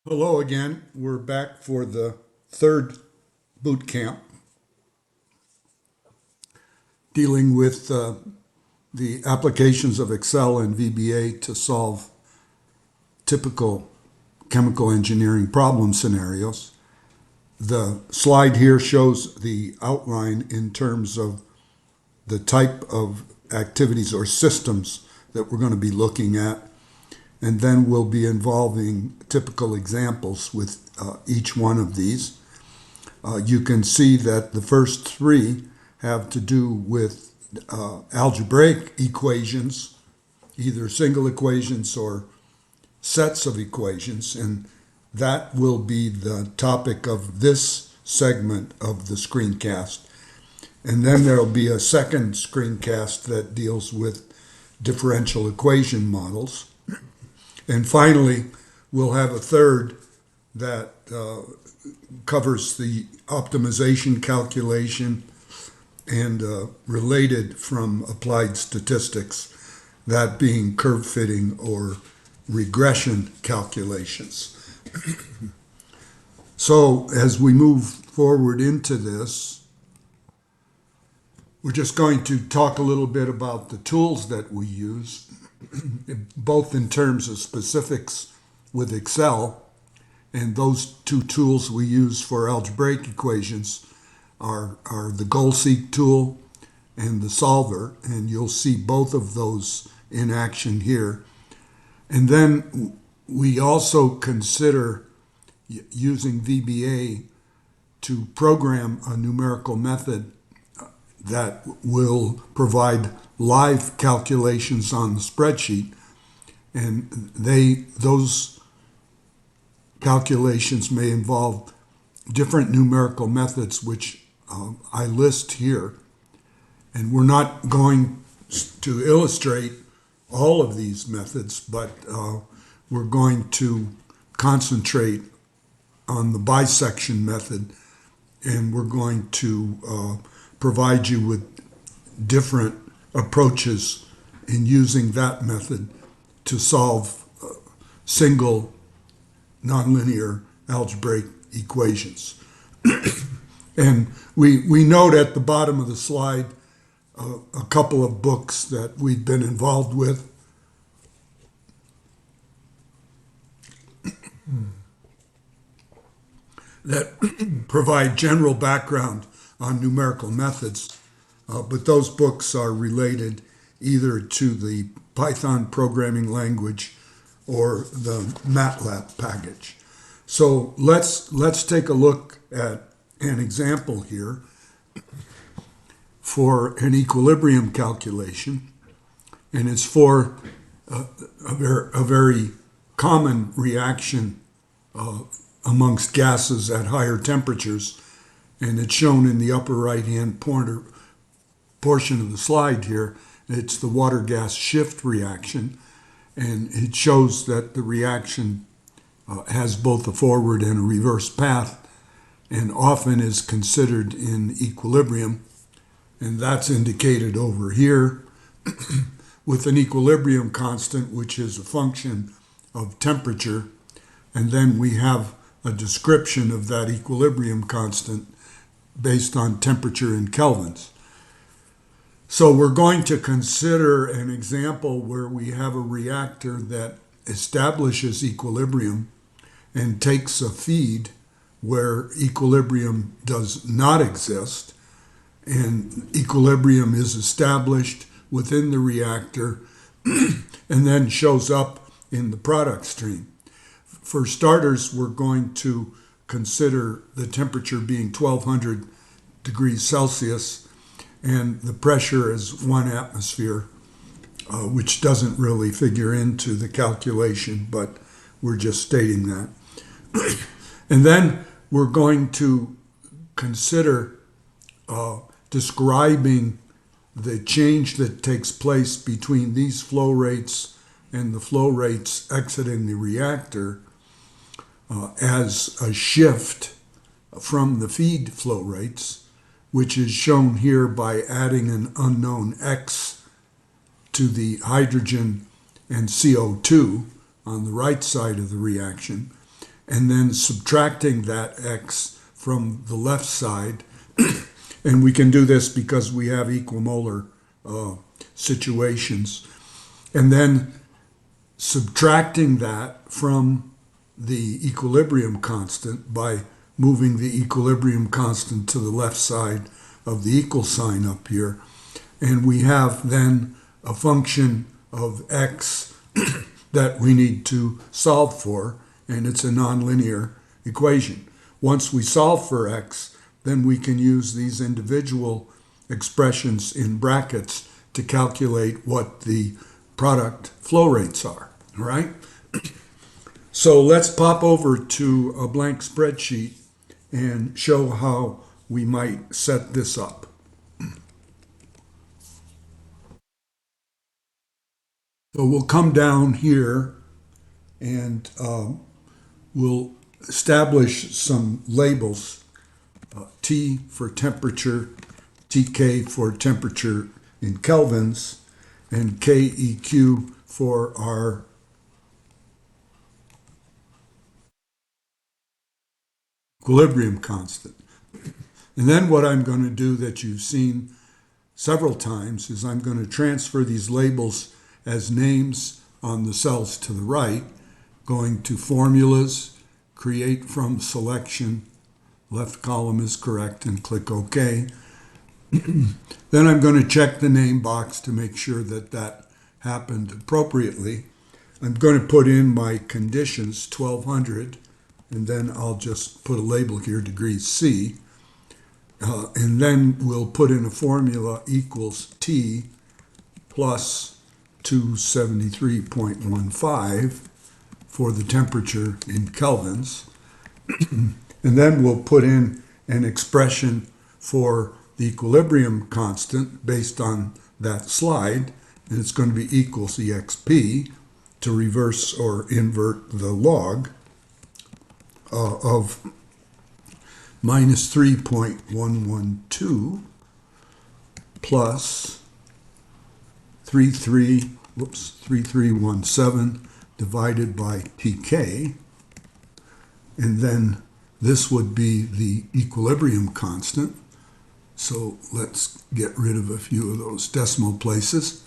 Hello again. We're back for the third boot camp dealing with the applications of Excel and VBA to solve typical chemical engineering problem scenarios. The slide here shows the outline in terms of the type of activities or systems that we're going to be looking at, and then we'll be involving typical examples with each one of these. You can see that the first three have to do with algebraic equations, either single equations or sets of equations, and that will be the topic of this segment of the screencast. And then there'll be a second screencast that deals with differential equation models. And finally, we'll have a third that covers the optimization calculation and related from applied statistics, that being curve fitting or regression calculations. So as we move forward into this, we're just going to talk a little bit about the tools that we use, both in terms of specifics with Excel, and those two tools we use for algebraic equations are the goal-seek tool and the solver, and you'll see both of those in action here. And then we also consider using VBA to program a numerical method that will provide live calculations on the spreadsheet, and those calculations may involve different numerical methods which I list here. And we're not going to illustrate all of these methods, but we're going to concentrate on the BiSection method, and we're going to provide you with different approaches in using that method to solve single nonlinear algebraic equations. And we note at the bottom of the slide a couple of books that we've been involved with. That provide general background on numerical methods, but those books are related either to the Python programming language or the MATLAB package. So let's take a look at an example here for an equilibrium calculation, and it's for a very common reaction amongst gases at higher temperatures, and it's shown in the upper right-hand portion of the slide here. It's the water-gas shift reaction, and it shows that the reaction has both a forward and a reverse path, and often is considered in equilibrium, and that's indicated over here with an equilibrium constant, which is a function of temperature, and then we have a description of that equilibrium constant based on temperature in kelvins. So we're going to consider an example where we have a reactor that establishes equilibrium and takes a feed where equilibrium does not exist, and equilibrium is established within the reactor and then shows up in the product stream. For starters, we're going to consider the temperature being 1200 degrees Celsius, and the pressure is 1 atmosphere, which doesn't really figure into the calculation, but we're just stating that. And then we're going to consider describing the change that takes place between these flow rates and the flow rates exiting the reactor as a shift from the feed flow rates, which is shown here by adding an unknown X to the hydrogen and CO2 on the right side of the reaction. and then subtracting that x from the left side. And we can do this because we have equimolar situations. And then subtracting that from the equilibrium constant by moving the equilibrium constant to the left side of the equal sign up here. And we have then a function of x that we need to solve for, and it's a nonlinear equation. Once we solve for x, then we can use these individual expressions in brackets to calculate what the product flow rates are, all right? So let's pop over to a blank spreadsheet and show how we might set this up. So we'll come down here and we'll establish some labels, T for temperature, TK for temperature in kelvins, and KEQ for our equilibrium constant. And then what I'm going to do that you've seen several times is I'm going to transfer these labels as names on the cells to the right, going to formulas, create from selection, left column is correct, and click OK. Then I'm going to check the name box to make sure that that happened appropriately. I'm going to put in my conditions, 1200, and then I'll just put a label here, degrees C. And then we'll put in a formula equals T plus 273.15 for the temperature in kelvins. And then we'll put in an expression for the equilibrium constant based on that slide, and it's going to be equals EXP to reverse or invert the log of minus 3.112 plus 3317 divided by TK, and then this would be the equilibrium constant. So let's get rid of a few of those decimal places.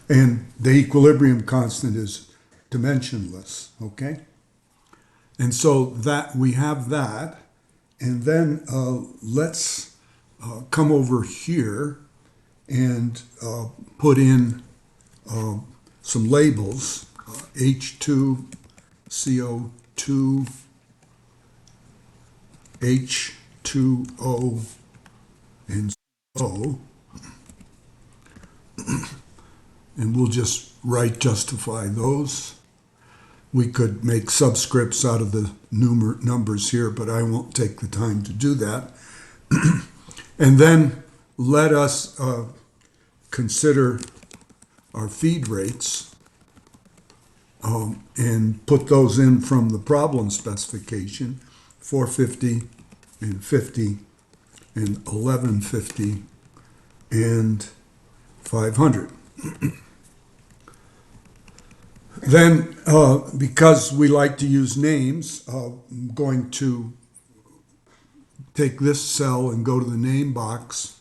And the equilibrium constant is dimensionless, okay? And so that we have that, and then let's come over here and put in some labels, H2, CO2, H2O, and O. And we'll just justify those. We could make subscripts out of the numbers here, but I won't take the time to do that. And then let us consider our feed rates and put those in from the problem specification, 450 and 50 and 1150 and 500. Then, because we like to use names, I'm going to take this cell and go to the name box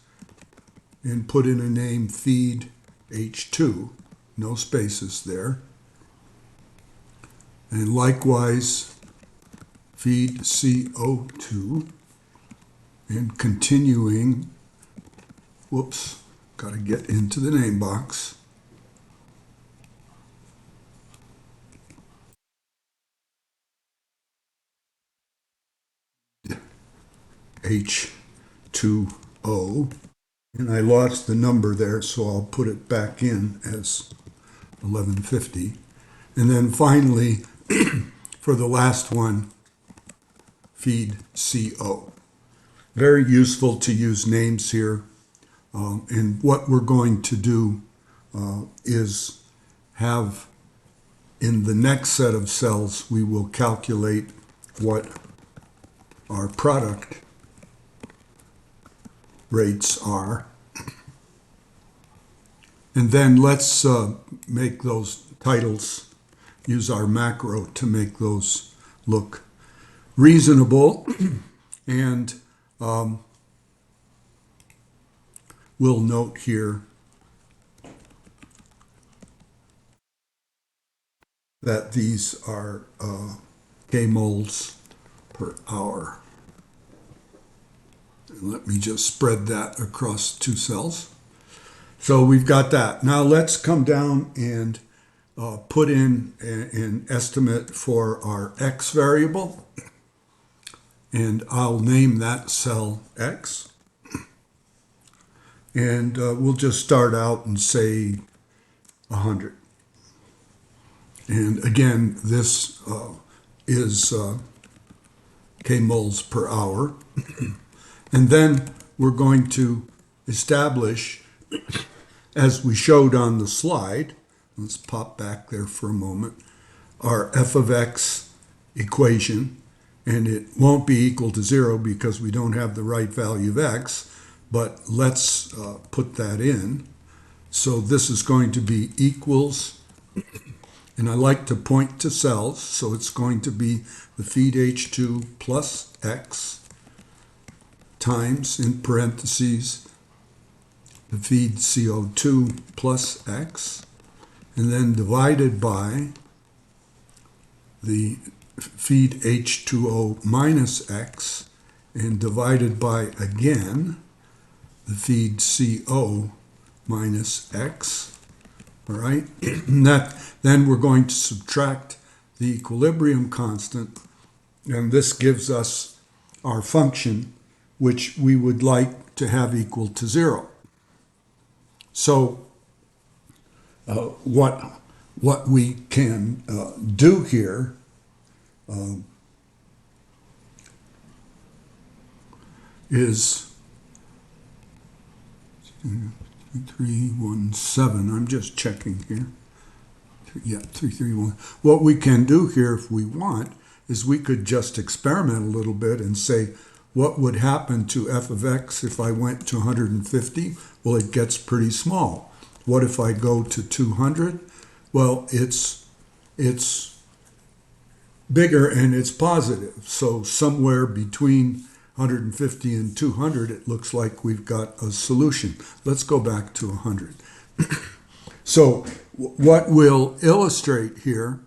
and put in a name feed H2, no spaces there. And likewise, feed CO2, and continuing, whoops, got to get into the name box. H2O, and I lost the number there, so I'll put it back in as 1150. And then finally, for the last one, feed CO. Very useful to use names here. And what we're going to do is have, in the next set of cells, we will calculate what our product rates are. And then let's make those titles, use our macro to make those look reasonable. And we'll note here that these are kmols per hour. And let me just spread that across two cells. So we've got that. Now let's come down and put in an estimate for our x variable. And I'll name that cell x. And we'll just start out and say 100. And again, this is kmols per hour. And then we're going to establish, as we showed on the slide, let's pop back there for a moment, our f of x equation. And it won't be equal to 0 because we don't have the right value of x, but let's put that in. So this is going to be equals, and I like to point to cells, so it's going to be the feed H2 plus x times, in parentheses, the feed CO2 plus x, and then divided by the feed H2O minus x, and divided by, again, the feed CO minus x. All right, and then we're going to subtract the equilibrium constant, and this gives us our function, which we would like to have equal to 0. So what we can do here is 317. I'm just checking here. Yeah, 331. What we can do here, if we want, is we could just experiment a little bit and say, what would happen to f of x if I went to 150? Well, it gets pretty small. What if I go to 200? Well, it's bigger and it's positive. So somewhere between 150 and 200, it looks like we've got a solution. Let's go back to 100. So what we'll illustrate here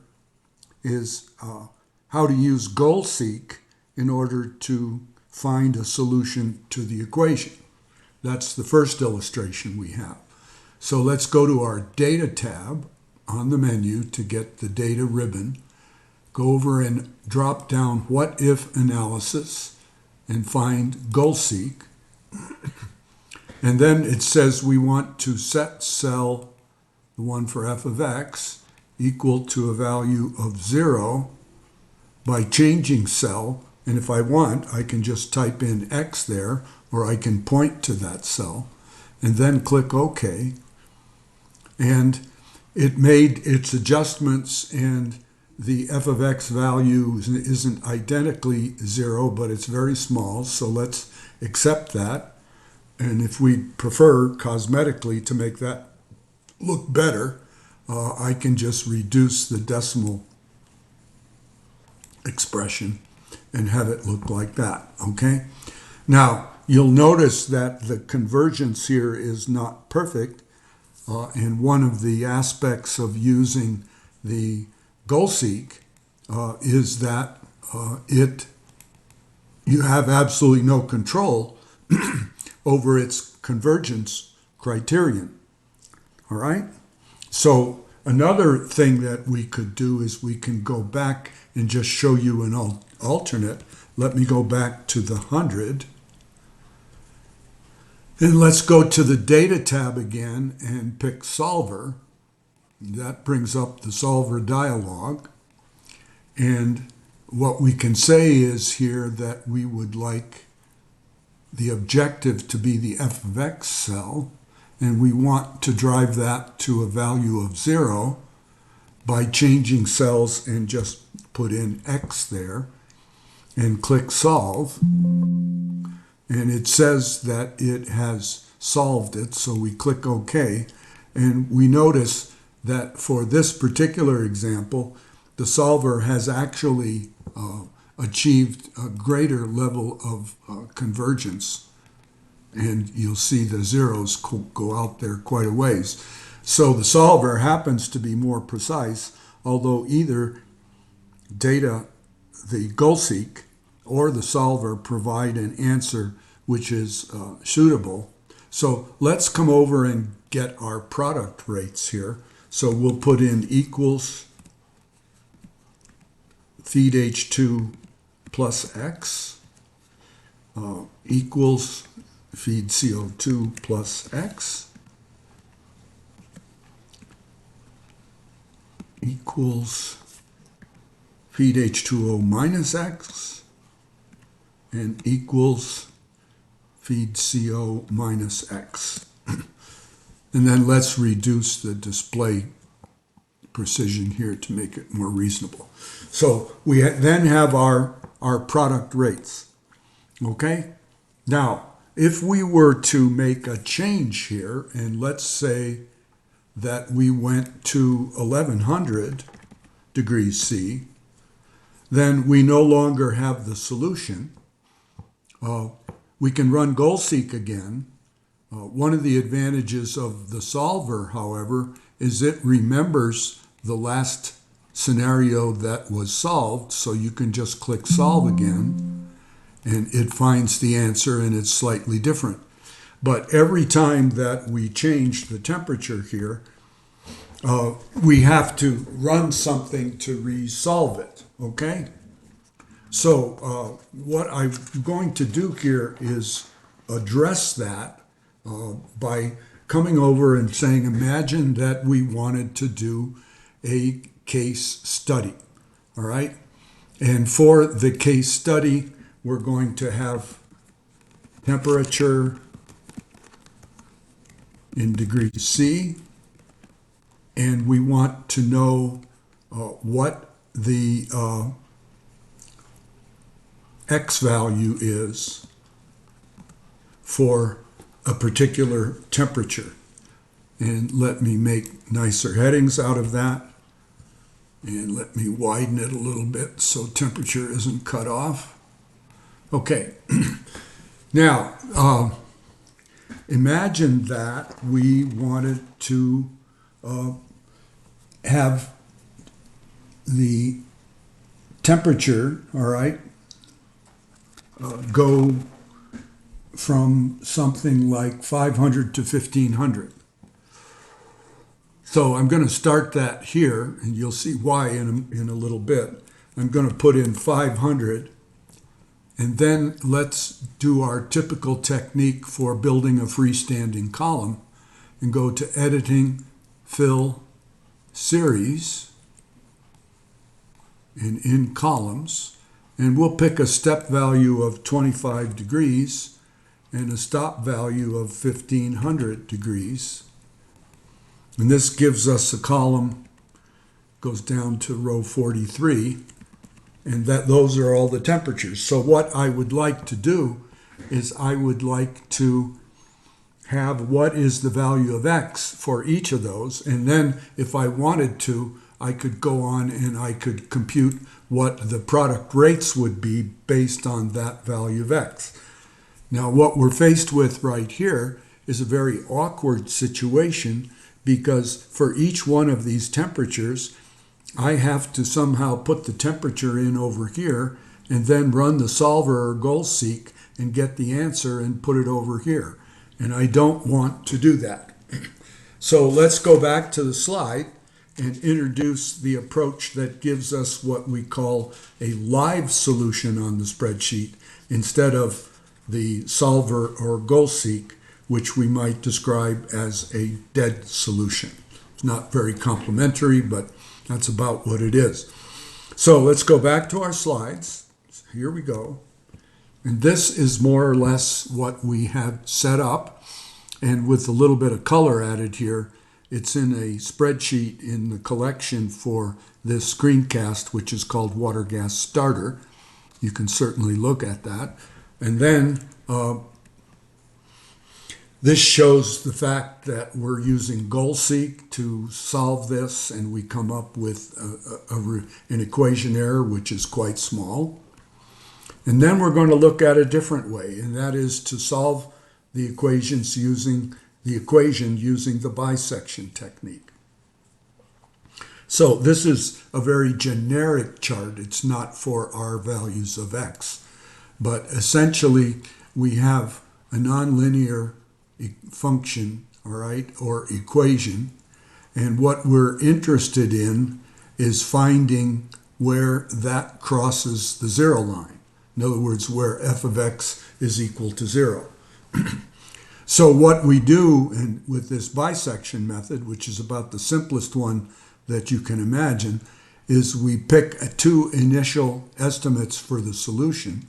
is how to use goal-seek in order to find a solution to the equation. That's the first illustration we have. So let's go to our Data tab on the menu to get the Data ribbon. Go over and drop down What If Analysis and find goal-seek. And then it says we want to set cell, the one for f of x, equal to a value of 0 by changing cell. And if I want, I can just type in x there, or I can point to that cell, and then click OK. And it made its adjustments, and the f of x value isn't identically 0, but it's very small, so let's accept that. And if we prefer cosmetically to make that look better, I can just reduce the decimal expression and have it look like that, okay? Now, you'll notice that the convergence here is not perfect, and one of the aspects of using the goal-seek is that you have absolutely no control over its convergence criterion. All right? So another thing that we could do is we can go back and just show you an alternate. Let me go back to the 100. Then let's go to the Data tab again and pick Solver. That brings up the Solver dialog. And what we can say is here that we would like the objective to be the f of x cell, and we want to drive that to a value of 0 by changing cells and just put in x there and click Solve. And it says that it has solved it, so we click OK. And we notice that for this particular example, the solver has actually achieved a greater level of convergence. And you'll see the zeros go out there quite a ways. So the solver happens to be more precise, although either the goal-seek or the solver provide an answer which is suitable. So let's come over and get our product rates here. So we'll put in equals feed H2 plus X equals feed CO2 plus X equals feed H2O minus X and equals feed CO minus X. And then let's reduce the display precision here to make it more reasonable. So we then have our product rates. Okay? Now, if we were to make a change here, and let's say that we went to 1100 degrees C, then we no longer have the solution. We can run goal-seek again. One of the advantages of the solver, however, is it remembers the last scenario that was solved, so you can just click solve again, and it finds the answer, and it's slightly different. But every time that we change the temperature here, we have to run something to resolve it, okay? So what I'm going to do here is address that by coming over and saying, imagine that we wanted to do a case study, all right? And for the case study, we're going to have temperature in degrees C, and we want to know what the X value is for a particular temperature. And let me make nicer headings out of that. And let me widen it a little bit so temperature isn't cut off. Okay. Now, imagine that we wanted to have the temperature, all right, go from something like 500 to 1500. So I'm going to start that here, and you'll see why in a little bit. I'm going to put in 500, and then let's do our typical technique for building a freestanding column and go to Editing, Fill, Series, and in Columns, and we'll pick a step value of 25 degrees and a stop value of 1500 degrees. And this gives us a column, goes down to row 43, and those are all the temperatures. So what I would like to do is I would like to have what is the value of X for each of those, and then if I wanted to, I could go on and I could compute what the product rates would be based on that value of X. Now what we're faced with right here is a very awkward situation, because for each one of these temperatures, I have to somehow put the temperature in over here and then run the solver or goal-seek and get the answer and put it over here. And I don't want to do that. So let's go back to the slide and introduce the approach that gives us what we call a live solution on the spreadsheet instead of the solver or goal-seek, which we might describe as a dead solution. It's not very complimentary, but that's about what it is. So let's go back to our slides. Here we go. And this is more or less what we have set up. And with a little bit of color added here, it's in a spreadsheet in the collection for this screencast, which is called Water Gas Starter. You can certainly look at that. And then This shows the fact that we're using goal-seek to solve this, and we come up with an equation error which is quite small. And then we're going to look at a different way, and that is to solve the equations using the BiSection technique. So this is a very generic chart. It's not for our values of x. But essentially, we have a nonlinear function, all right, or equation. And what we're interested in is finding where that crosses the zero line. In other words, where f of x is equal to 0. So what we do with this BiSection method, which is about the simplest one that you can imagine, is we pick two initial estimates for the solution,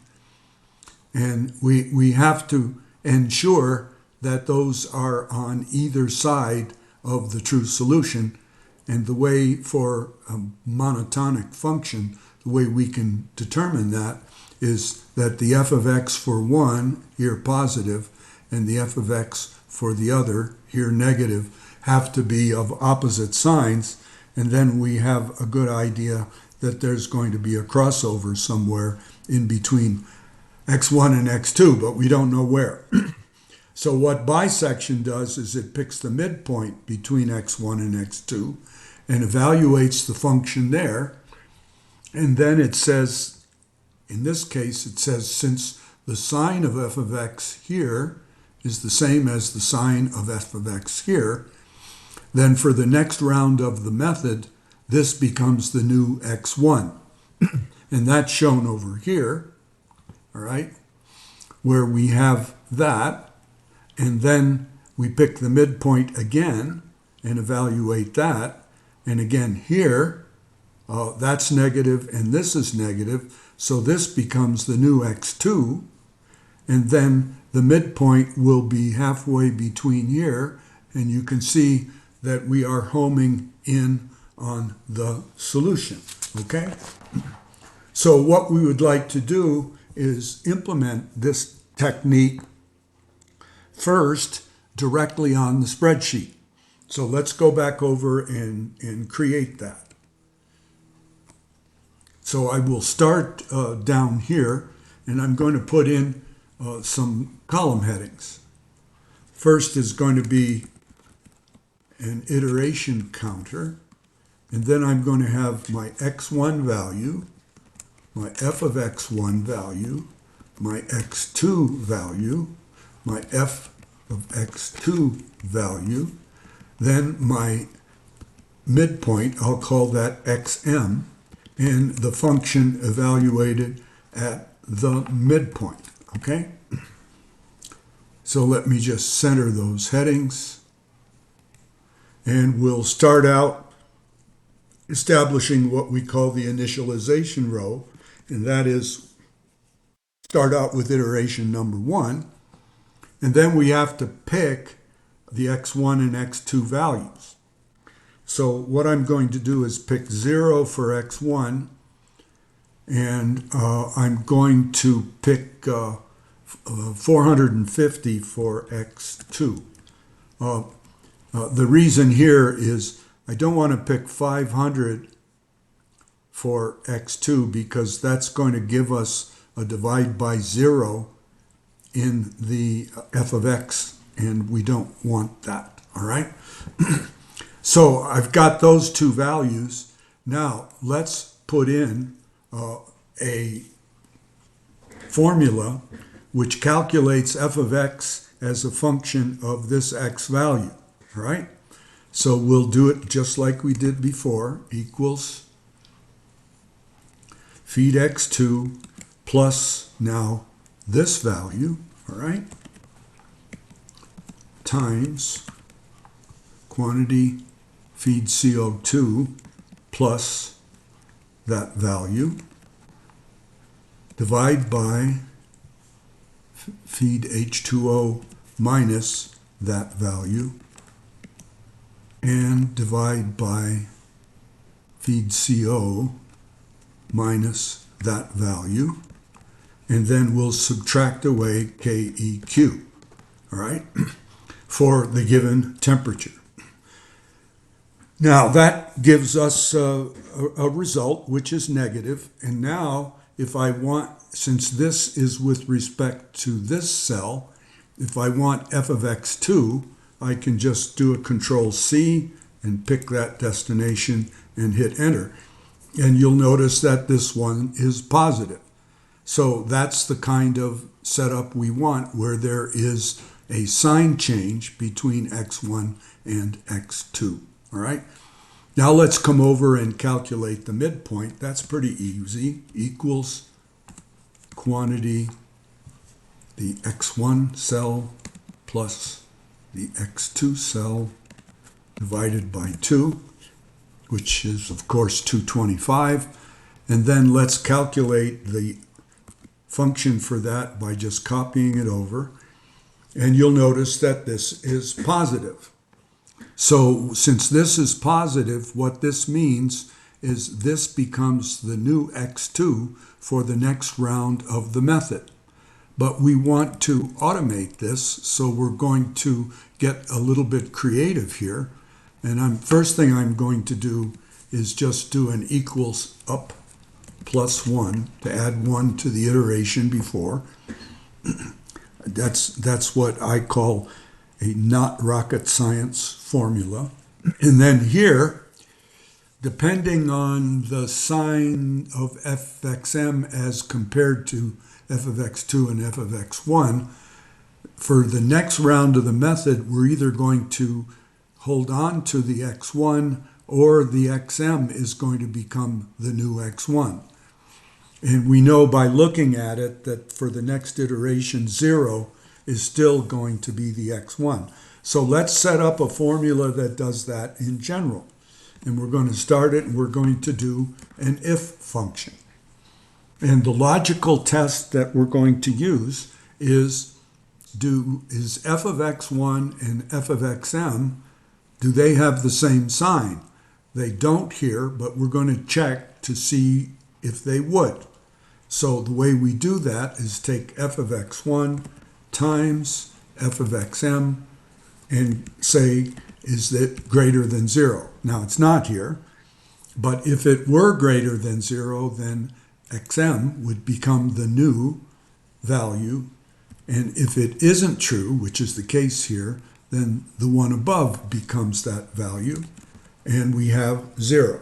and we have to ensure that those are on either side of the true solution. And the way for a monotonic function, the way we can determine that is that the f of x for one, here positive, and the f of x for the other, here negative, have to be of opposite signs. And then we have a good idea that there's going to be a crossover somewhere in between x1 and x2, but we don't know where. So what BiSection does is it picks the midpoint between x1 and x2 and evaluates the function there. And then it says, in this case, it says since the sine of f of x here is the same as the sine of f of x here, then for the next round of the method, this becomes the new x1. And that's shown over here, all right, where we have that. And then we pick the midpoint again and evaluate that. And again here, that's negative and this is negative. So this becomes the new x2. And then the midpoint will be halfway between here. And you can see that we are homing in on the solution, okay? So what we would like to do is implement this technique first directly on the spreadsheet. So let's go back over and create that. So I will start down here, and I'm going to put in some column headings. First is going to be an iteration counter, and then I'm going to have my x1 value, my f of x1 value, my x2 value, my f of x2 value, then my midpoint, I'll call that xm, and the function evaluated at the midpoint, okay? So let me just center those headings. And we'll start out establishing what we call the initialization row, and that is start out with iteration number 1, and then we have to pick the x1 and x2 values. So what I'm going to do is pick 0 for x1, and I'm going to pick 450 for x2. The reason here is I don't want to pick 500 for x2 because that's going to give us a divide by 0 in the f of x, and we don't want that, all right? So I've got those two values. Now let's put in a formula which calculates f of x as a function of this x value. All right, so we'll do it just like we did before, equals feed x2 plus now this value, all right, times quantity feed CO2 plus that value, divide by feed H2O minus that value, and divide by feed CO minus that value, and then we'll subtract away KEQ, all right? for the given temperature. Now that gives us a result which is negative, and now if I want, since this is with respect to this cell, if I want f of x2, I can just do a Control-C and pick that destination and hit enter. And you'll notice that this one is positive. So that's the kind of setup we want, where there is a sign change between x1 and x2. All right. Now let's come over and calculate the midpoint. That's pretty easy. Equals quantity, the x1 cell plus the x2 cell divided by 2, which is, of course, 225. And then let's calculate the function for that by just copying it over. And you'll notice that this is positive. So since this is positive, what this means is this becomes the new x2 for the next round of the method. But we want to automate this, so we're going to get a little bit creative here. And first thing I'm going to do is just do an equals up plus 1 to add 1 to the iteration before. That's what I call a not rocket science formula. And then here, depending on the sign of f of xm as compared to f of x2 and f of x1, for the next round of the method, we're either going to hold on to the x1 or the xm is going to become the new x1. And we know by looking at it that for the next iteration, 0 is still going to be the x1. So let's set up a formula that does that in general. And we're going to start it, and we're going to do an if function. And the logical test that we're going to use is f of x1 and f of xm, do they have the same sign? They don't here, but we're going to check to see if they would. So the way we do that is take f of x1 times f of xm and say, is it greater than 0? Now it's not here, but if it were greater than 0, then xm would become the new value. And if it isn't true, which is the case here, then the one above becomes that value, and we have 0.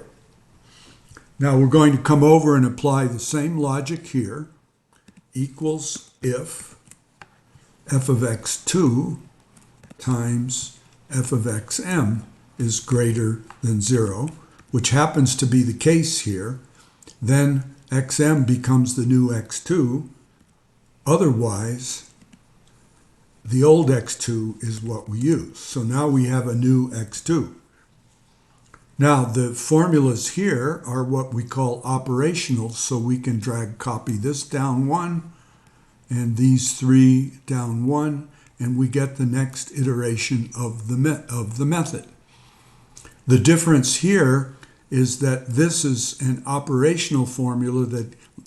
Now we're going to come over and apply the same logic here. Equals if f of x2 times f of xm is greater than 0, which happens to be the case here, then xm becomes the new x2. Otherwise, the old x2 is what we use. So now we have a new x2. Now the formulas here are what we call operational, so we can copy this down 1 and these 3 down 1, and we get the next iteration of the method. The difference here is that this is an operational formula,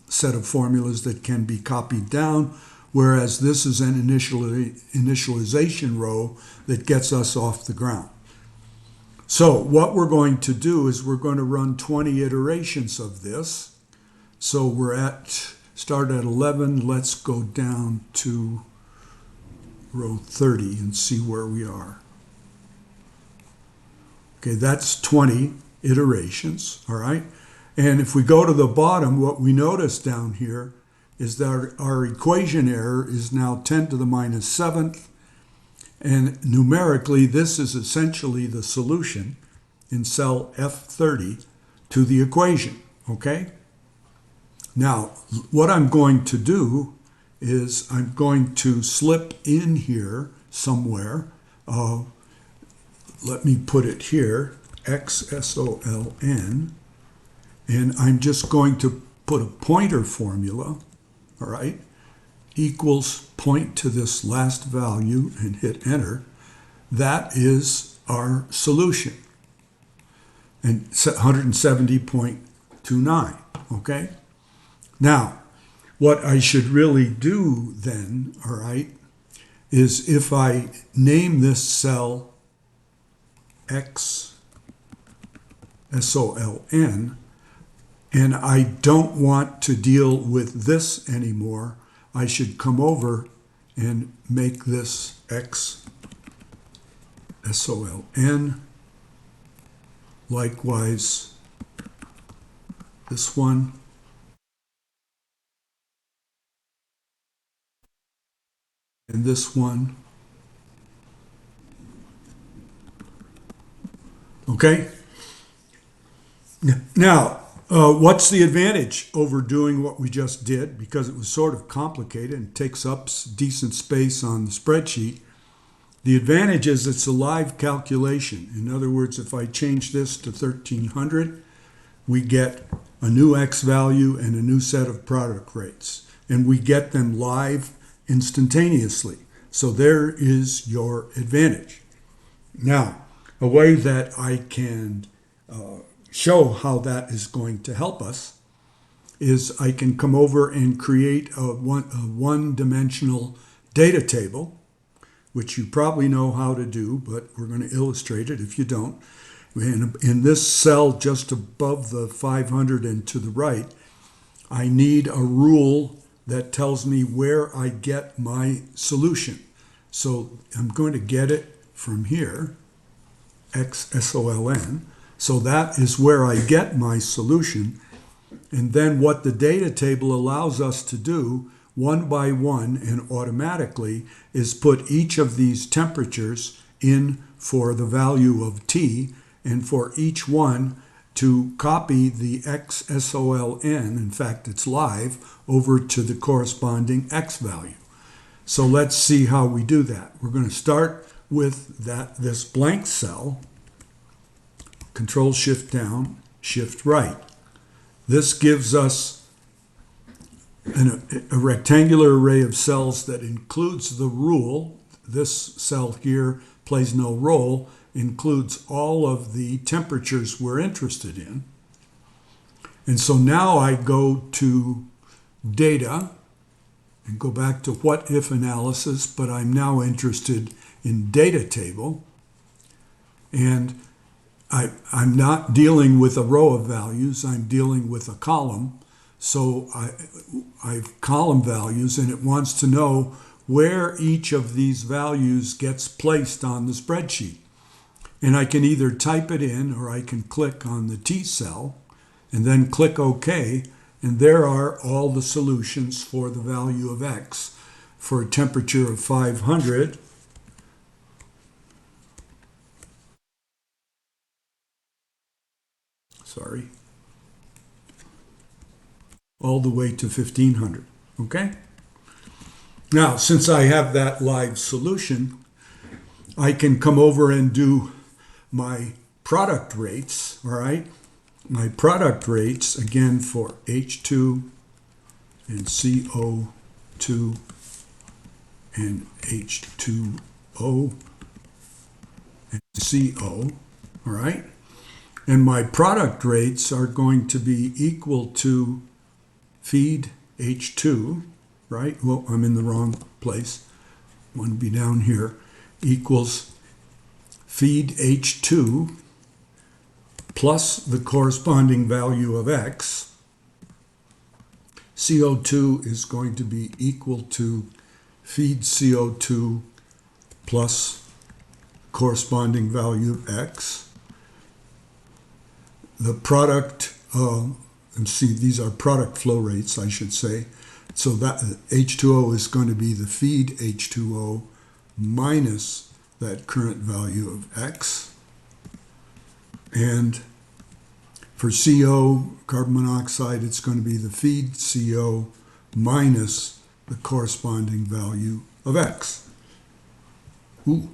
set of formulas that can be copied down, whereas this is an initialization row that gets us off the ground. So what we're going to do is we're going to run 20 iterations of this. So start at 11, let's go down to row 30 and see where we are. Okay, that's 20 iterations, all right? And if we go to the bottom, what we notice down here is that our equation error is now 10 to the minus 7th, and numerically this is essentially the solution in cell F30 to the equation, okay? Now, what I'm going to do is I'm going to slip in here somewhere, let me put it here, XSOLN, and I'm just going to put a pointer formula, all right, equals point to this last value and hit enter. That is our solution, and 170.29, okay? Now, what I should really do then, all right, is if I name this cell X, SOLN, and I don't want to deal with this anymore, I should come over and make this X, SOLN. Likewise, this one. And this one. Okay? Now, what's the advantage over doing what we just did? Because it was sort of complicated and takes up decent space on the spreadsheet. The advantage is it's a live calculation. In other words, if I change this to 1300, we get a new X value and a new set of product rates. And we get them live instantaneously. So there is your advantage. Now, a way that I can show how that is going to help us is I can come over and create a one-dimensional data table, which you probably know how to do, but we're going to illustrate it if you don't. In this cell just above the 500 and to the right, I need a rule that tells me where I get my solution. So I'm going to get it from here, X SOLN. So that is where I get my solution. And then what the data table allows us to do, one by one and automatically, is put each of these temperatures in for the value of T, and for each one to copy the X SOLN, in fact it's live, over to the corresponding X value. So let's see how we do that. We're going to start with this blank cell, Control Shift down, Shift right. This gives us a rectangular array of cells that includes the rule. This cell here plays no role, includes all of the temperatures we're interested in. And so now I go to data and go back to what if analysis, but I'm now interested in data table. And I'm not dealing with a row of values, I'm dealing with a column. So I've column values, and it wants to know where each of these values gets placed on the spreadsheet. And I can either type it in or I can click on the T cell and then click OK. And there are all the solutions for the value of X for a temperature of 500. Sorry. All the way to 1500. Okay? Now, since I have that live solution, I can come over and do my product rates, all right? My product rates, again, for H2 and CO2 and H2O and CO, all right? And my product rates are going to be equal to feed H2, right? Well, I'm in the wrong place. I want to be down here. Equals feed H2 plus the corresponding value of X. CO2 is going to be equal to feed CO2 plus corresponding value of X. The product, and see, these are product flow rates, I should say. So that H2O is going to be the feed H2O minus that current value of X. And for CO, carbon monoxide, it's going to be the feed CO minus the corresponding value of X. Ooh.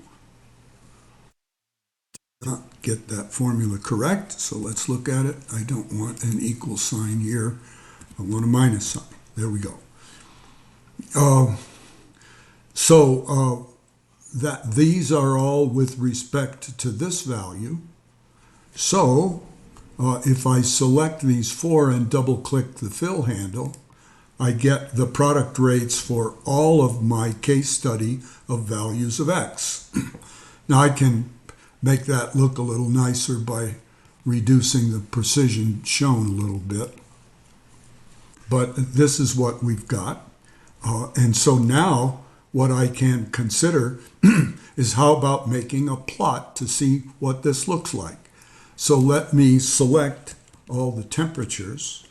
Not get that formula correct, so let's look at it. I don't want an equal sign here. I want a minus sign. There we go. That these are all with respect to this value. So if I select these four and double click the fill handle, I get the product rates for all of my case study of values of X. Now I can make that look a little nicer by reducing the precision shown a little bit. But this is what we've got. And so now what I can consider is how about making a plot to see what this looks like. So let me select all the temperatures,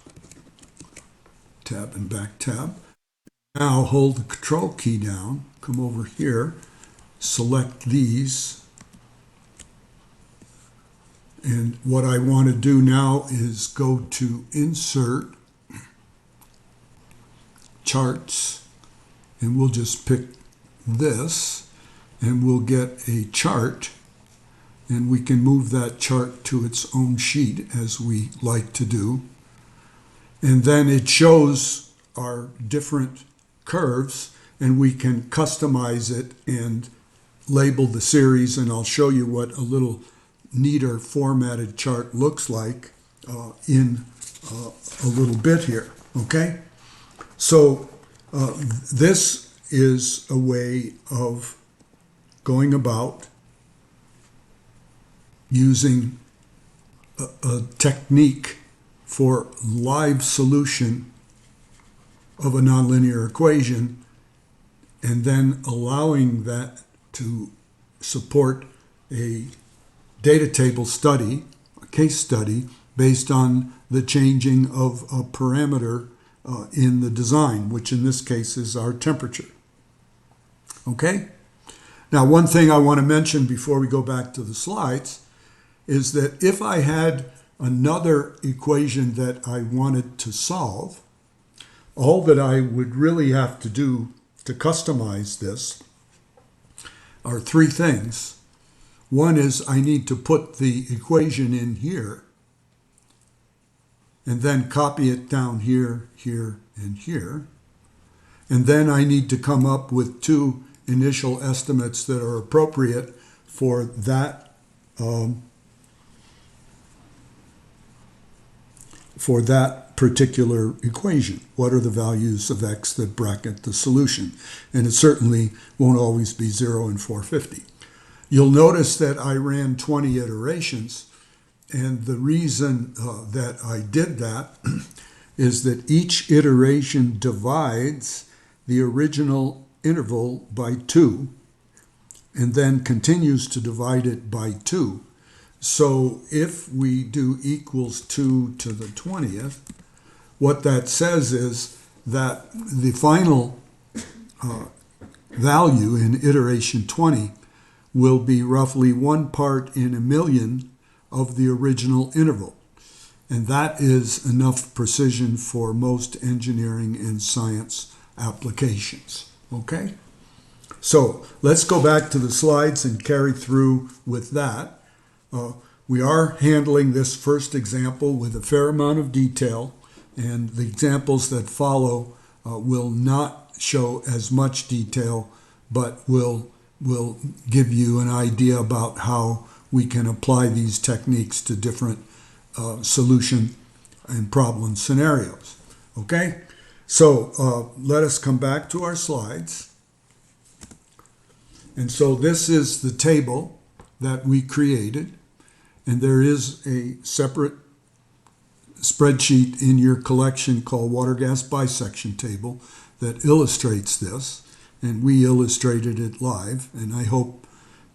tab and back tab. Now hold the control key down, come over here, select these. And what I want to do now is go to Insert, Charts, and we'll just pick this, and we'll get a chart, and we can move that chart to its own sheet as we like to do. And then it shows our different curves, and we can customize it and label the series, and I'll show you what a little neater formatted chart looks like in a little bit here, okay? So this is a way of going about using a technique for live solution of a nonlinear equation, and then allowing that to support a data table study, a case study, based on the changing of a parameter in the design, which in this case is our temperature. Okay? Now, one thing I want to mention before we go back to the slides is that if I had another equation that I wanted to solve, all that I would really have to do to customize this are three things. One is I need to put the equation in here and then copy it down here, here, and here. And then I need to come up with two initial estimates that are appropriate for that particular equation. What are the values of X that bracket the solution? And it certainly won't always be 0 and 450. You'll notice that I ran 20 iterations, and the reason that I did that is that each iteration divides the original interval by 2 and then continues to divide it by 2. So if we do equals 2 to the 20th, what that says is that the final value in iteration 20 will be roughly 1 part in a million of the original interval. And that is enough precision for most engineering and science applications. Okay? So let's go back to the slides and carry through with that. We are handling this first example with a fair amount of detail, and the examples that follow will not show as much detail, but will give you an idea about how we can apply these techniques to different solution and problem scenarios. Okay? So let us come back to our slides. And so this is the table that we created, and there is a separate spreadsheet in your collection called water gas bisection table that illustrates this, and we illustrated it live, and I hope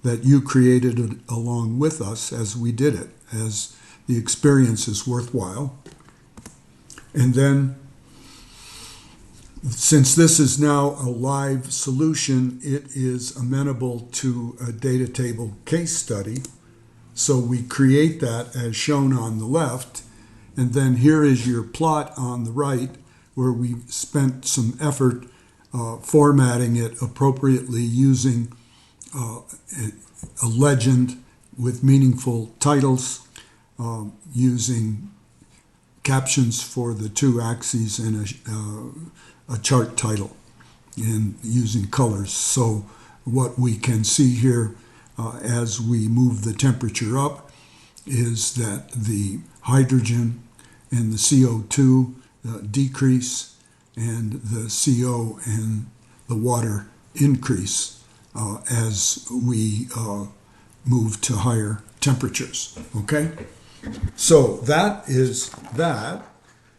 that you created it along with us as we did it, as the experience is worthwhile. And then, since this is now a live solution, it is amenable to a data table case study. So we create that as shown on the left, and then here is your plot on the right, where we spent some effort formatting it appropriately using a legend with meaningful titles, using captions for the two axes and a chart title, and using colors. So what we can see here as we move the temperature up is that the hydrogen and the CO2 decrease, and the CO and the water increase as we move to higher temperatures, okay? So that is that.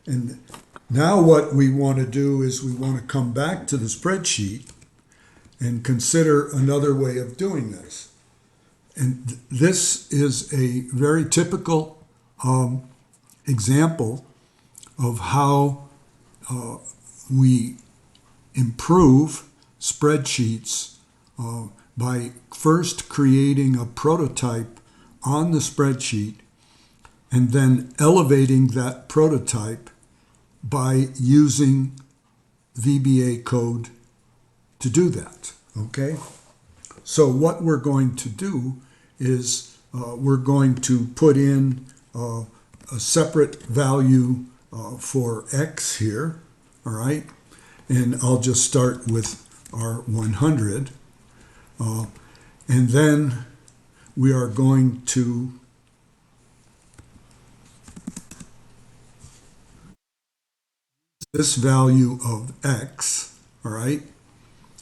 And now what we want to do is we want to come back to the spreadsheet and consider another way of doing this. And this is a very typical example of how we improve spreadsheets by first creating a prototype on the spreadsheet and then elevating that prototype by using VBA code to do that, okay? So what we're going to do is we're going to put in a separate value for X here, all right? And I'll just start with our 100. And then we are going to this value of X, all right?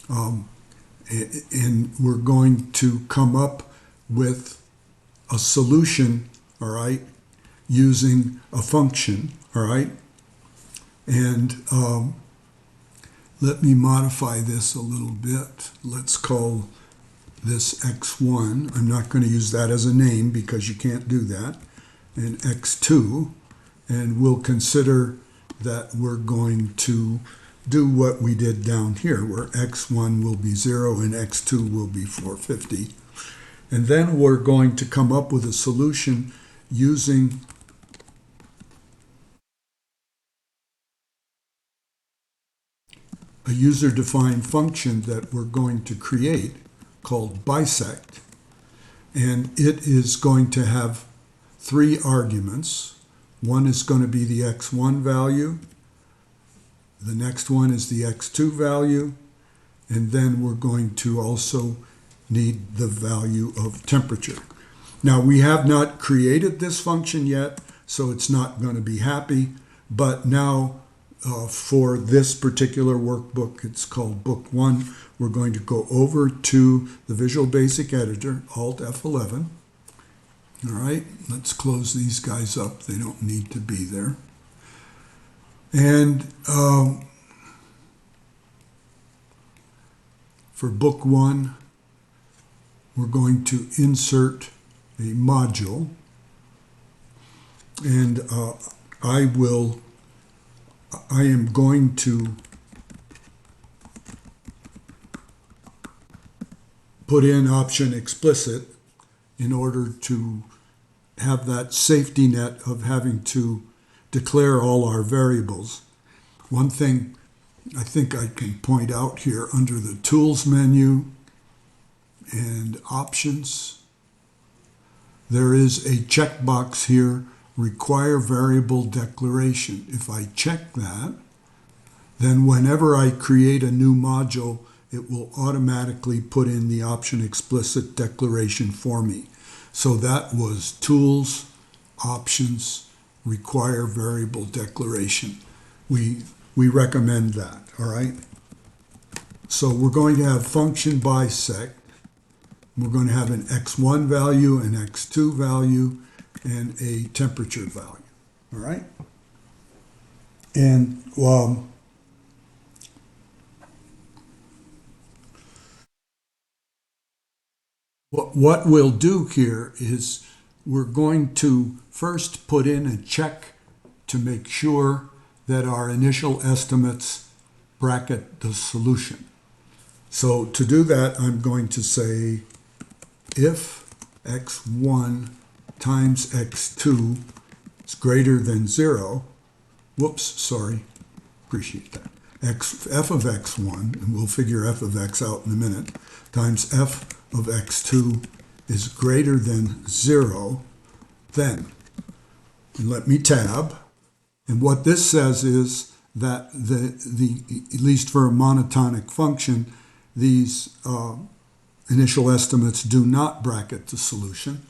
And we're going to come up with a solution, all right, using a function, all right? And let me modify this a little bit. Let's call this x1. I'm not going to use that as a name because you can't do that. And x2, and we'll consider that we're going to do what we did down here, where x1 will be 0 and x2 will be 450. And then we're going to come up with a solution using a user-defined function that we're going to create called bisect. And it is going to have 3 arguments. One is going to be the x1 value. The next one is the x2 value. And then we're going to also need the value of temperature. Now, we have not created this function yet, so it's not going to be happy. But now, for this particular workbook, it's called Book 1, we're going to go over to the Visual Basic Editor, Alt F11. All right, let's close these guys up. They don't need to be there. And for Book 1, we're going to insert a module. And I am going to put in option explicit in order to have that safety net of having to declare all our variables. One thing I think I can point out here under the Tools menu and Options, there is a checkbox here, Require Variable Declaration. If I check that, then whenever I create a new module, it will automatically put in the option explicit declaration for me. So that was Tools, Options, Require Variable Declaration. We recommend that, all right? So we're going to have function bisect. We're going to have an x1 value, an x2 value, and a temperature value, all right? And what we'll do here is we're going to first put in a check to make sure that our initial estimates bracket the solution. So to do that, I'm going to say if x1 times x2 is greater than 0, whoops, sorry, appreciate that, f of x1, and we'll figure f of x out in a minute, times f of x2 is greater than 0, then, and let me tab, and what this says is that at least for a monotonic function, these initial estimates do not bracket the solution.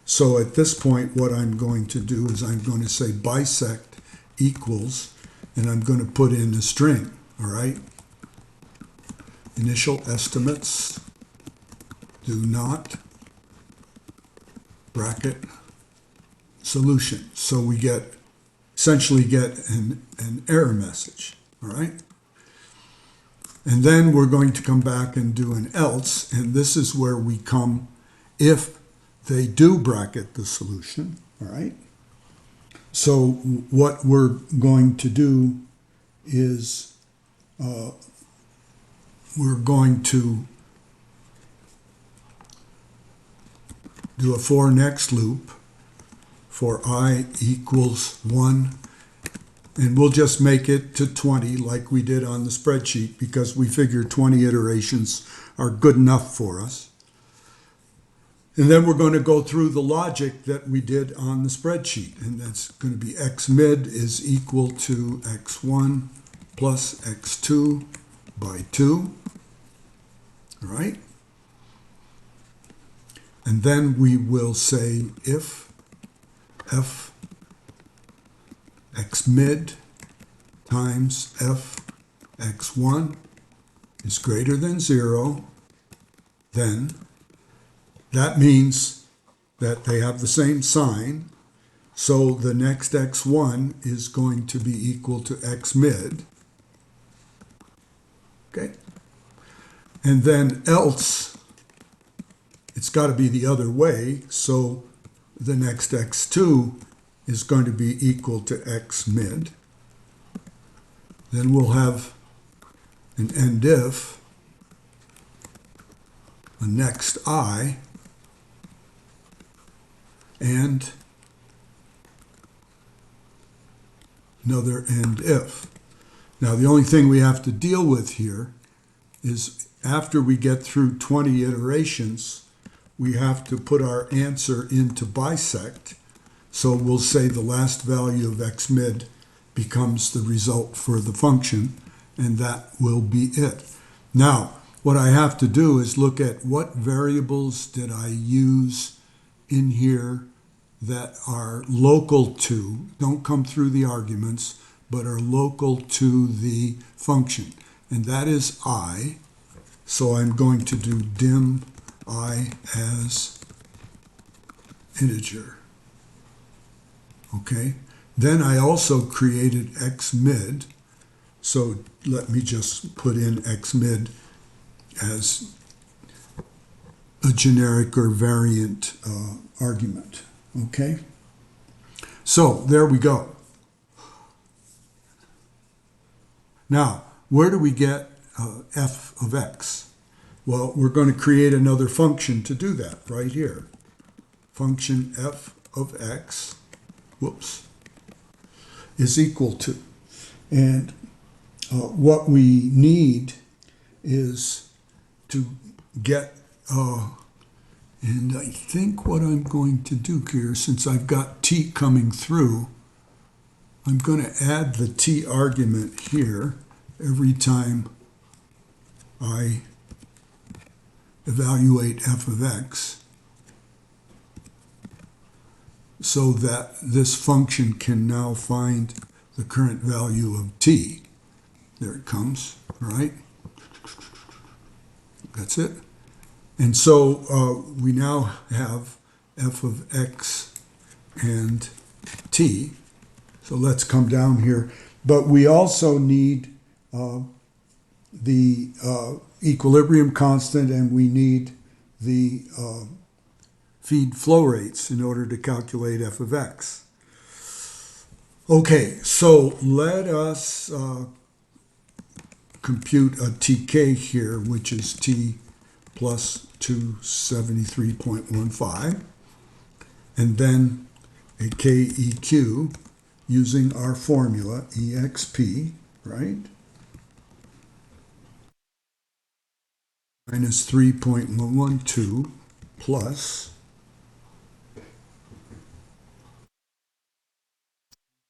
So at this point, what I'm going to do is I'm going to say bisect equals, and I'm going to put in a string, all right? Initial estimates, do not bracket solution. So we essentially get an error message, all right? And then we're going to come back and do an else, and this is where we come if they do bracket the solution, all right? So what we're going to do is we're going to do a for next loop for I equals 1, and we'll just make it to 20 like we did on the spreadsheet because we figure 20 iterations are good enough for us. And then we're going to go through the logic that we did on the spreadsheet, and that's going to be x mid is equal to x1 plus x2 by 2, all right? And then we will say if f x mid times f x1 is greater than 0, then that means that they have the same sign, so the next x1 is going to be equal to x mid. Okay? And then else, it's got to be the other way, so the next x2 is going to be equal to x mid. Then we'll have an end if, a next I, and another end if. Now the only thing we have to deal with here is after we get through 20 iterations, we have to put our answer into bisect. So we'll say the last value of x mid becomes the result for the function, and that will be it. Now, what I have to do is look at what variables did I use in here that are local to, don't come through the arguments, but are local to the function. And that is I. So I'm going to do dim I as integer. Okay. Then I also created x mid. So let me just put in x mid as a generic or variant argument. Okay. So there we go. Now, where do we get f of x? Well, we're going to create another function to do that right here. Function f of x, whoops, is equal to. And what we need is to get, and I think what I'm going to do here, since I've got t coming through, I'm going to add the t argument here every time I evaluate f of x, so that this function can now find the current value of t. There it comes, right? That's it. And so we now have f of x and t. So let's come down here. But we also need the equilibrium constant, and we need the feed flow rates in order to calculate f of x. Okay, so let us compute a tk here, which is t plus 273.15, and then a keq using our formula, exp, right? Minus 3.112 plus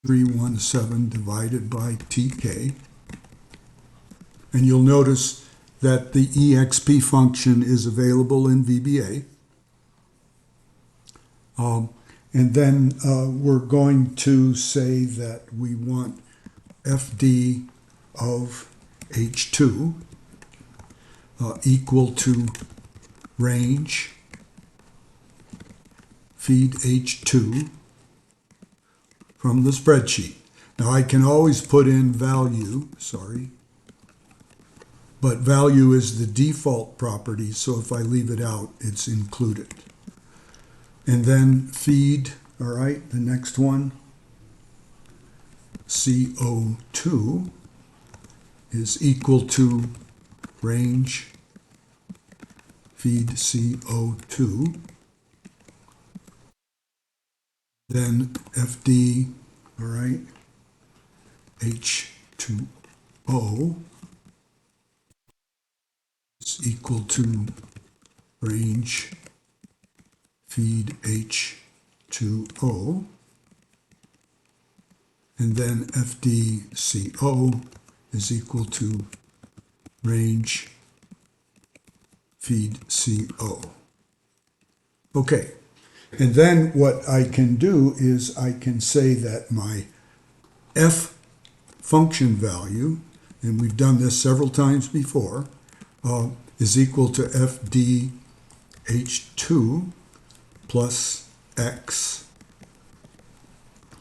317 divided by tk. And you'll notice that the exp function is available in VBA. And then we're going to say that we want FD of H2 equal to range feed H2 from the spreadsheet. Now I can always put in value, but value is the default property, so if I leave it out, it's included. And then feed, all right, the next one, CO2 is equal to range feed CO2. Then FD, all right, H2O is equal to range feed H2O. And then FDCO is equal to range feed CO. Okay, and then what I can do is I can say that my F function value, and we've done this several times before, is equal to FDH2 plus X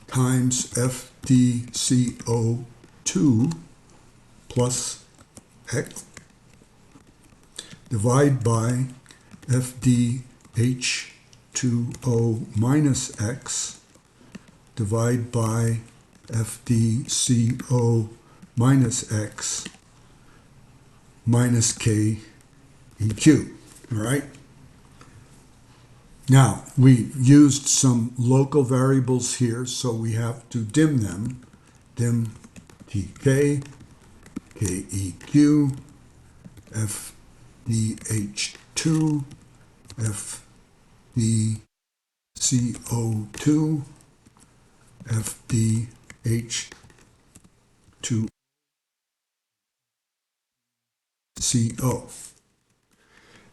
times FDCO2 plus X divide by FDH2O minus X divide by FDCO minus X minus KEQ, all right? Now, we used some local variables here, so we have to dim them. Dim TK, KEQ, FDH2, FDCO2, FDH2CO.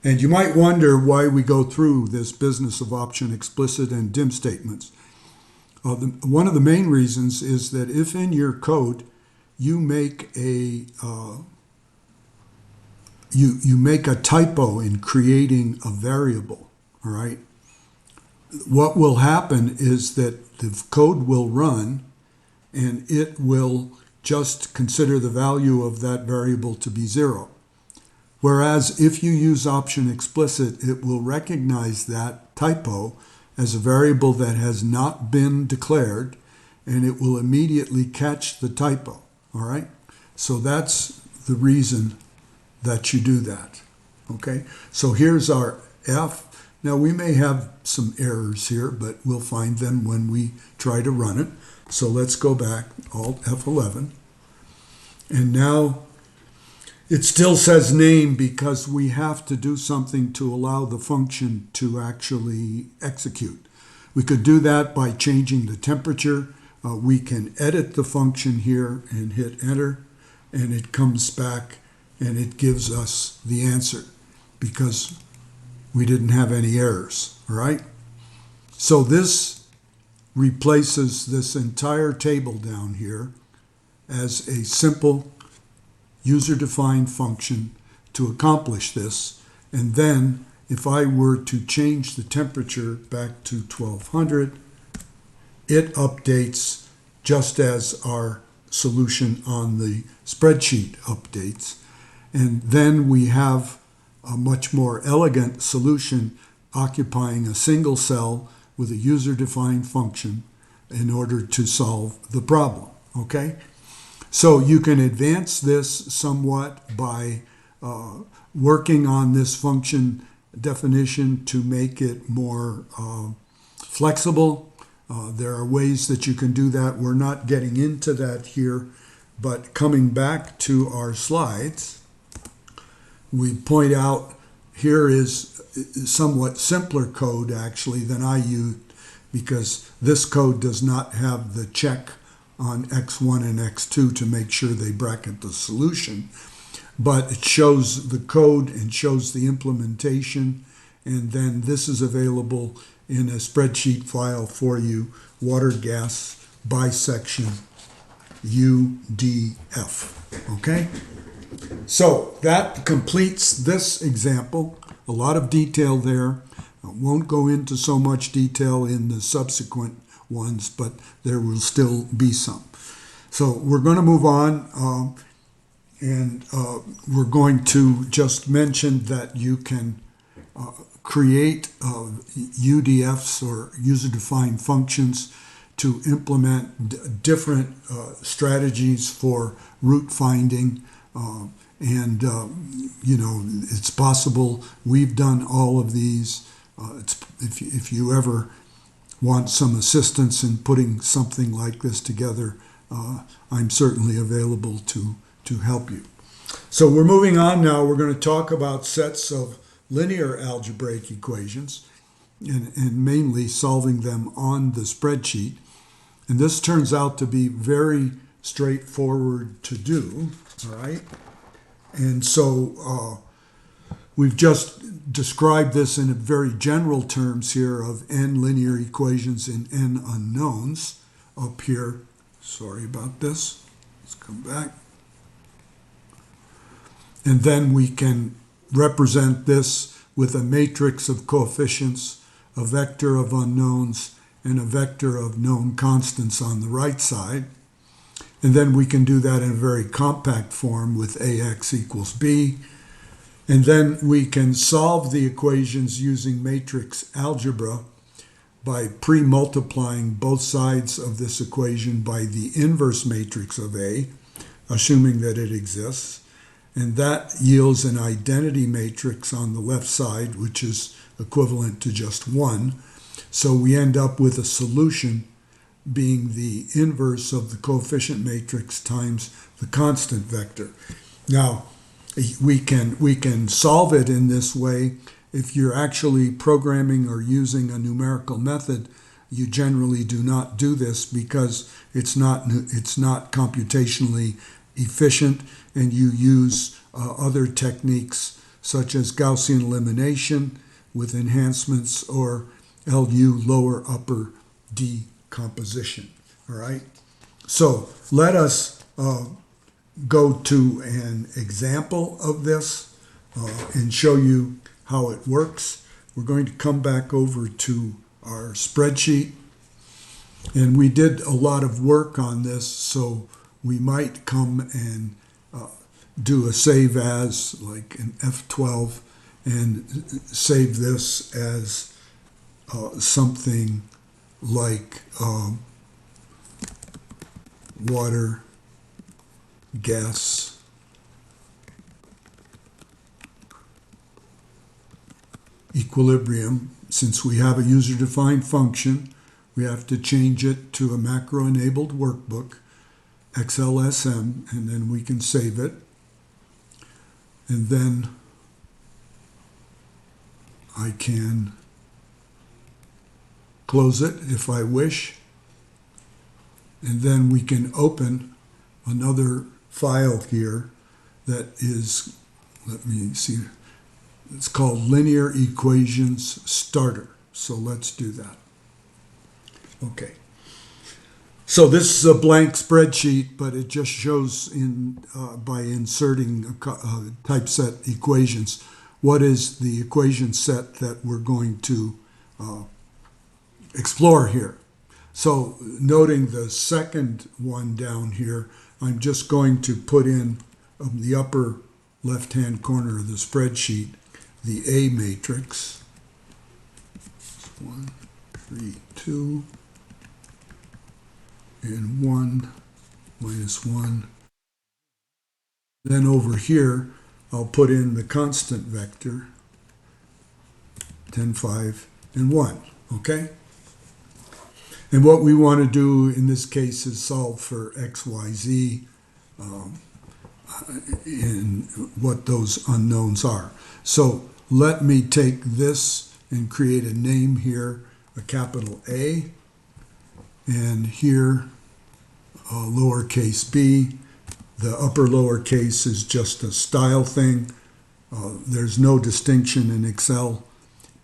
And you might wonder why we go through this business of option explicit and dim statements. One of the main reasons is that if in your code you make a you make a typo in creating a variable, all right, what will happen is that the code will run and it will just consider the value of that variable to be 0. Whereas if you use option explicit, it will recognize that typo as a variable that has not been declared, and it will immediately catch the typo, all right? So that's the reason that you do that, okay? So here's our F. Now we may have some errors here, but we'll find them when we try to run it. So let's go back, Alt F11, and now it still says name because we have to do something to allow the function to actually execute. We could do that by changing the temperature. We can edit the function here and hit enter, and it comes back and it gives us the answer because we didn't have any errors, all right? So this replaces this entire table down here as a simple user-defined function to accomplish this. And then if I were to change the temperature back to 1200, it updates just as our solution on the spreadsheet updates. And then we have a much more elegant solution occupying a single cell with a user-defined function in order to solve the problem, okay? So you can advance this somewhat by working on this function definition to make it more flexible. There are ways that you can do that. We're not getting into that here, but coming back to our slides, we point out here is somewhat simpler code actually than I used, because this code does not have the check on X1 and X2 to make sure they bracket the solution, but it shows the code and shows the implementation, and then this is available in a spreadsheet file for you, water gas BiSection UDF, okay? So that completes this example. A lot of detail there. I won't go into so much detail in the subsequent ones, but there will still be some. So we're going to move on, and we're going to just mention that you can create UDFs or user-defined functions to implement different strategies for root finding. And it's possible. We've done all of these. If you ever want some assistance in putting something like this together, I'm certainly available to help you. So we're moving on now. We're going to talk about sets of linear algebraic equations and mainly solving them on the spreadsheet. And this turns out to be very straightforward to do, all right? And so we've just described this in very general terms here of n linear equations and n unknowns up here. Sorry about this. Let's come back. And then we can represent this with a matrix of coefficients, a vector of unknowns, and a vector of known constants on the right side. And then we can do that in a very compact form with ax equals b. And then we can solve the equations using matrix algebra by pre-multiplying both sides of this equation by the inverse matrix of A, assuming that it exists. And that yields an identity matrix on the left side, which is equivalent to just 1. So we end up with a solution being the inverse of the coefficient matrix times the constant vector. Now, we can solve it in this way. If you're actually programming or using a numerical method, you generally do not do this because it's not computationally efficient, and you use other techniques such as Gaussian elimination with enhancements or LU lower upper decomposition. All right. So let us go to an example of this and show you how it works. We're going to come back over to our spreadsheet, and we did a lot of work on this, so we might come and do a save as, like an F12, and save this as something like water, gas, equilibrium. Since we have a user-defined function, we have to change it to a macro-enabled workbook, XLSM, and then we can save it. And then I can close it if I wish. And then we can open another file here that is, let me see, it's called Linear Equations Starter. So let's do that. Okay. So this is a blank spreadsheet, but it just shows by inserting typeset equations, what is the equation set that we're going to explore here. So noting the second one down here, I'm just going to put in the upper left-hand corner of the spreadsheet the A matrix. 1, 3, 2. And 1 minus 1. Then over here, I'll put in the constant vector, 10, 5, and 1, okay? And what we want to do in this case is solve for x, y, z, and what those unknowns are. So let me take this and create a name here, a capital A, and here lowercase b. The upper lowercase is just a style thing. There's no distinction in Excel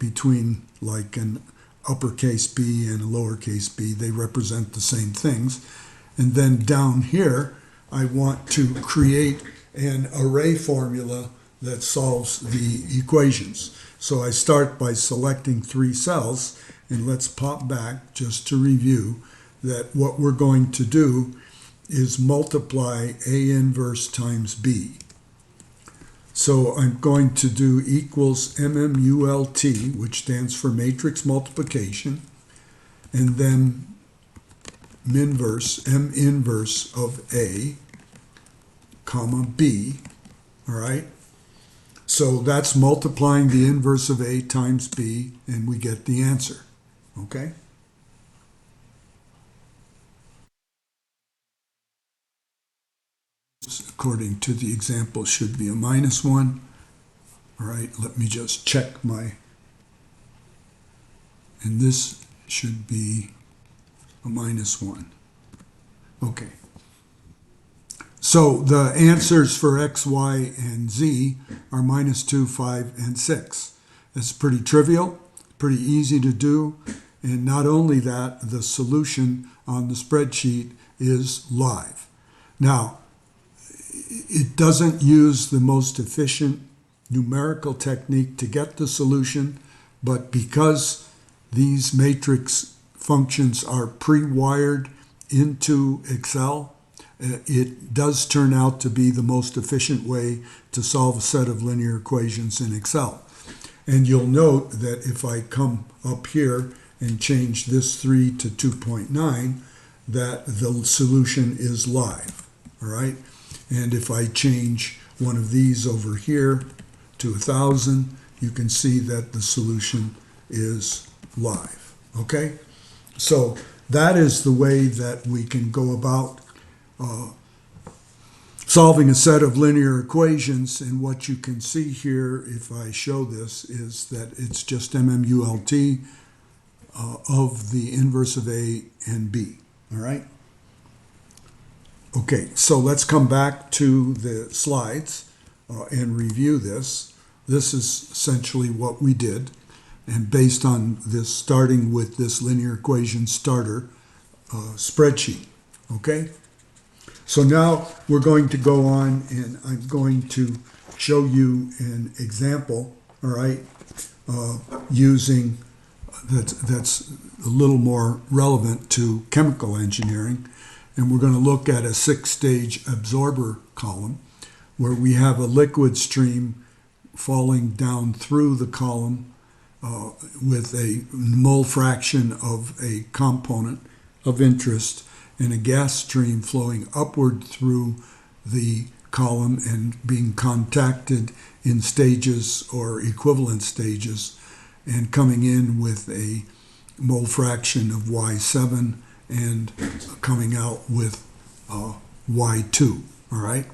between like an uppercase b and a lowercase b. They represent the same things. And then down here, I want to create an array formula that solves the equations. So I start by selecting 3 cells, and let's pop back just to review that what we're going to do is multiply A inverse times B. So I'm going to do equals MMULT, which stands for matrix multiplication, and then M inverse of A, comma B, all right? So that's multiplying the inverse of A times B, and we get the answer, okay? According to the example, should be a -1. All right, let me just check and this should be a -1. Okay. So the answers for X, Y, and Z are -2, 5, and 6. It's pretty trivial, pretty easy to do, and not only that, the solution on the spreadsheet is live. Now, it doesn't use the most efficient numerical technique to get the solution, but because these matrix functions are pre-wired into Excel, it does turn out to be the most efficient way to solve a set of linear equations in Excel. And you'll note that if I come up here and change this 3 to 2.9, that the solution is live, all right? And if I change one of these over here to 1,000, you can see that the solution is live, okay? So that is the way that we can go about solving a set of linear equations. And what you can see here, if I show this, is that it's just MMULT of the inverse of A and B, all right? Okay, so let's come back to the slides and review this. This is essentially what we did. And based on this, starting with this linear equation starter spreadsheet, okay? So now we're going to go on, and I'm going to show you an example, all right, using that's a little more relevant to chemical engineering. And we're going to look at a 6-stage absorber column where we have a liquid stream falling down through the column with a mole fraction of a component of interest and a gas stream flowing upward through the column and being contacted in stages or equivalent stages and coming in with a mole fraction of Y7 and coming out with Y2, all right?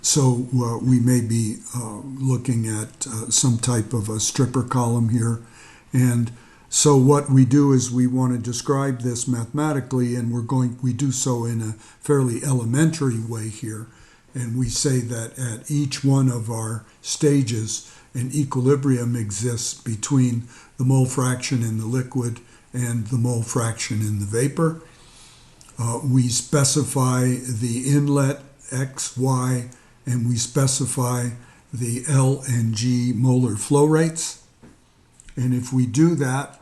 So we may be looking at some type of a stripper column here. And so what we do is we want to describe this mathematically, and we do so in a fairly elementary way here. And we say that at each one of our stages, an equilibrium exists between the mole fraction in the liquid and the mole fraction in the vapor. We specify the inlet X, Y, and we specify the L and G molar flow rates. And if we do that,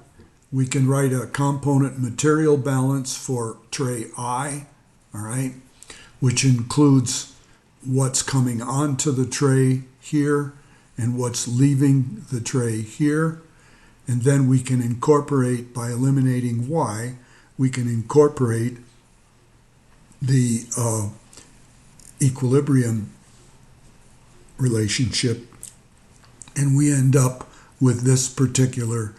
we can write a component material balance for tray I, all right, which includes what's coming onto the tray here and what's leaving the tray here. And then we can incorporate, by eliminating Y, we can incorporate the equilibrium relationship, and we end up with this particular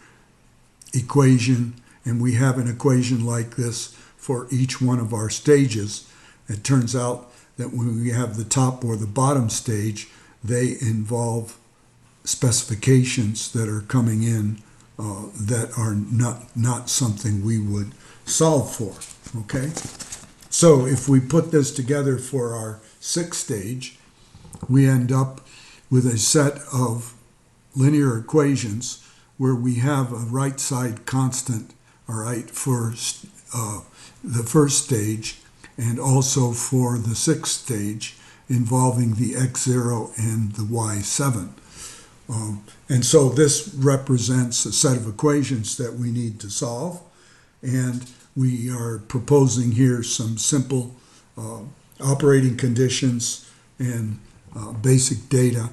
equation. And we have an equation like this for each one of our stages. It turns out that when we have the top or the bottom stage, they involve specifications that are coming in that are not something we would solve for, okay? So if we put this together for our 6th stage, we end up with a set of linear equations where we have a right side constant, all right, for the first stage, and also for the sixth stage involving the x0 and the y7. And so this represents a set of equations that we need to solve, and we are proposing here some simple operating conditions and basic data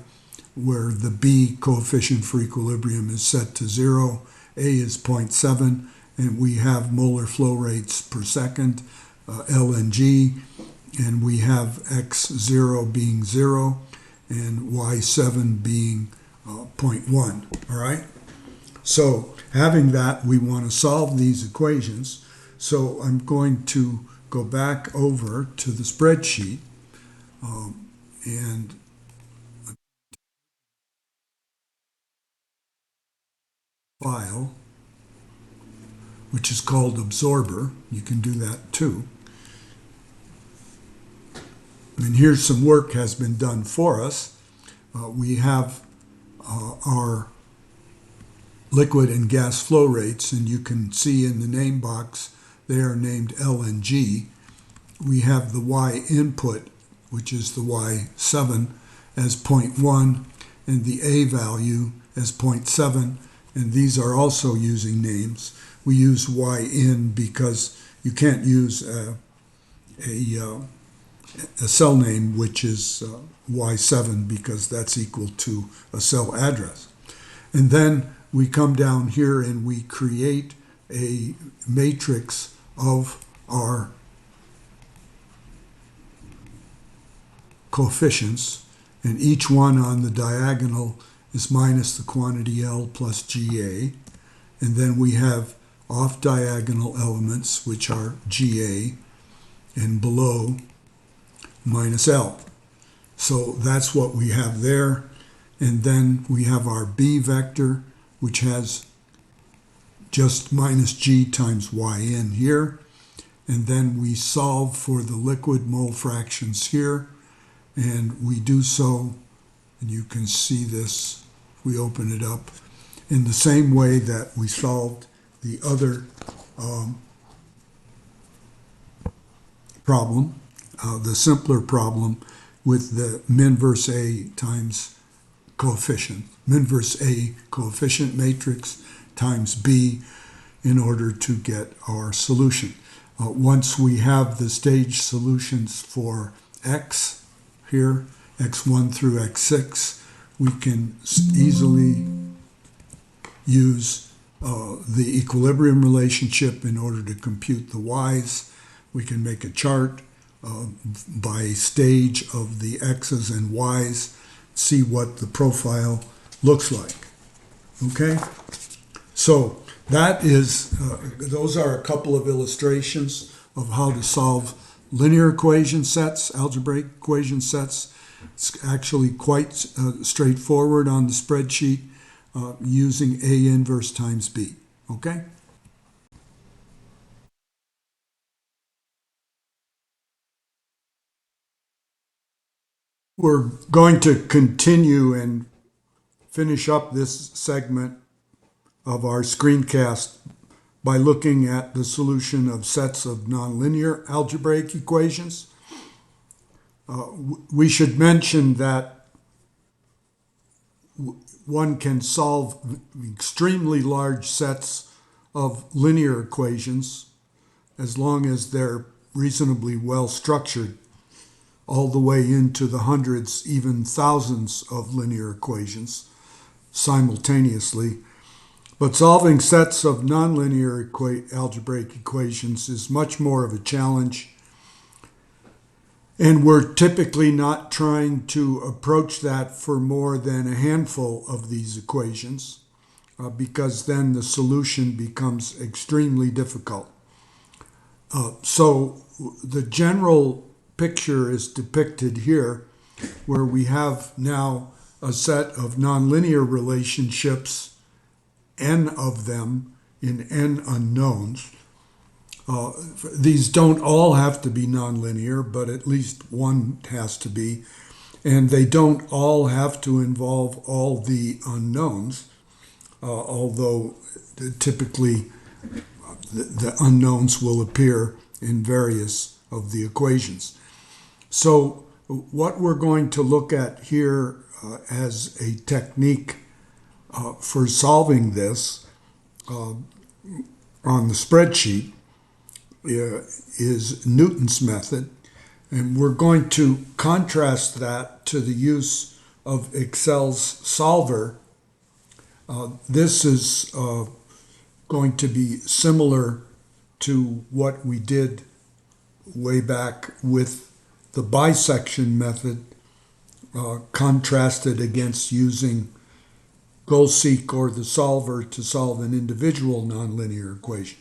where the B coefficient for equilibrium is set to 0, A is 0.7, and we have molar flow rates per second, L and G, and we have x0 being 0 and y7 being 0.1, all right? So having that, we want to solve these equations. So I'm going to go back over to the spreadsheet and file, which is called absorber. You can do that too. And here's some work has been done for us. We have our liquid and gas flow rates, and you can see in the name box they are named L and G. We have the Y input, which is the Y7, as 0.1, and the A value as 0.7, and these are also using names. We use Y in because you can't use a cell name which is Y7 because that's equal to a cell address. And then we come down here and we create a matrix of our coefficients, and each one on the diagonal is minus the quantity L plus GA, and then we have off diagonal elements which are GA, and below minus L. So that's what we have there. And then we have our B vector, which has just minus G times Y in here. And then we solve for the liquid mole fractions here. And we do so, and you can see this if we open it up, in the same way that we solved the other problem, the simpler problem with the min versus A times coefficient, min versus A coefficient matrix times B in order to get our solution. Once we have the stage solutions for X here, X1 through X6, we can easily use the equilibrium relationship in order to compute the Y's. We can make a chart by stage of the X's and Y's, see what the profile looks like. Okay? So that is, those are a couple of illustrations of how to solve linear equation sets, algebraic equation sets. It's actually quite straightforward on the spreadsheet using A inverse times B. Okay? We're going to continue and finish up this segment of our screencast by looking at the solution of sets of nonlinear algebraic equations. We should mention that one can solve extremely large sets of linear equations as long as they're reasonably well structured, all the way into the hundreds, even thousands of linear equations simultaneously. But solving sets of nonlinear algebraic equations is much more of a challenge, and we're typically not trying to approach that for more than a handful of these equations, because then the solution becomes extremely difficult. So the general picture is depicted here, where we have now a set of nonlinear relationships, n of them in n unknowns. These don't all have to be nonlinear, but at least one has to be, and they don't all have to involve all the unknowns, although typically the unknowns will appear in various of the equations. So what we're going to look at here as a technique for solving this on the spreadsheet is Newton's method, and we're going to contrast that to the use of Excel's solver. This is going to be similar to what we did way back with the BiSection method, contrasted against using goal-seek or the solver to solve an individual nonlinear equation.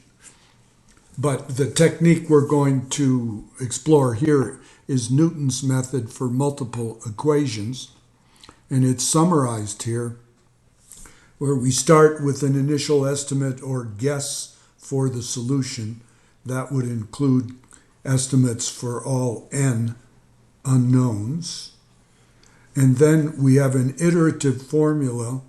But the technique we're going to explore here is Newton's method for multiple equations, and it's summarized here, where we start with an initial estimate or guess for the solution. That would include estimates for all n unknowns. And then we have an iterative formula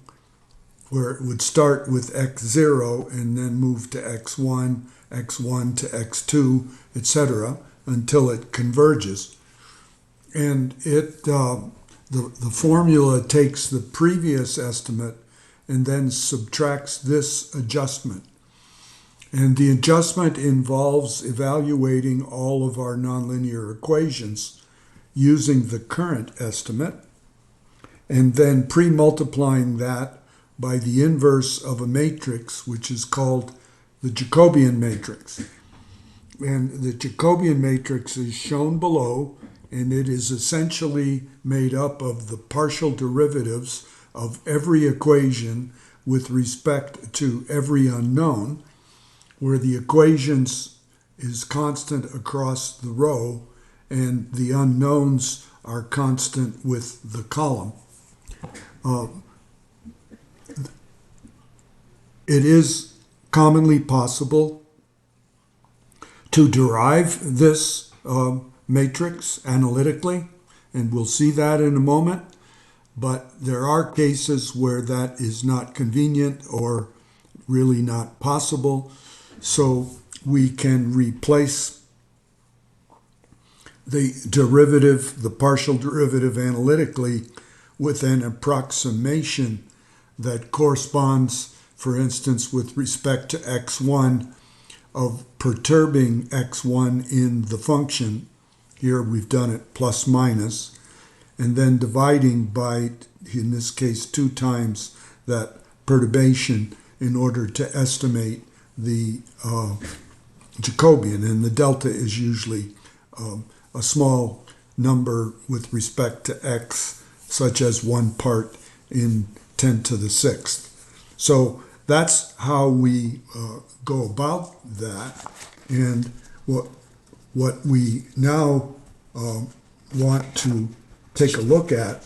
where it would start with x0 and then move to x1, x1 to x2, etc., until it converges. And the formula takes the previous estimate and then subtracts this adjustment. And the adjustment involves evaluating all of our nonlinear equations using the current estimate, and then pre-multiplying that by the inverse of a matrix, which is called the Jacobian matrix. And the Jacobian matrix is shown below, and it is essentially made up of the partial derivatives of every equation with respect to every unknown, where the equations is constant across the row and the unknowns are constant with the column. It is commonly possible to derive this matrix analytically, and we'll see that in a moment, but there are cases where that is not convenient or really not possible, so we can replace the derivative, the partial derivative analytically, with an approximation that corresponds, for instance, with respect to x1, of perturbing x1 in the function. Here we've done it plus minus, and then dividing by, in this case, 2 times that perturbation in order to estimate the Jacobian. And the delta is usually a small number with respect to x, such as 1 part in 10 to the 6th. So that's how we go about that. And what we now want to take a look at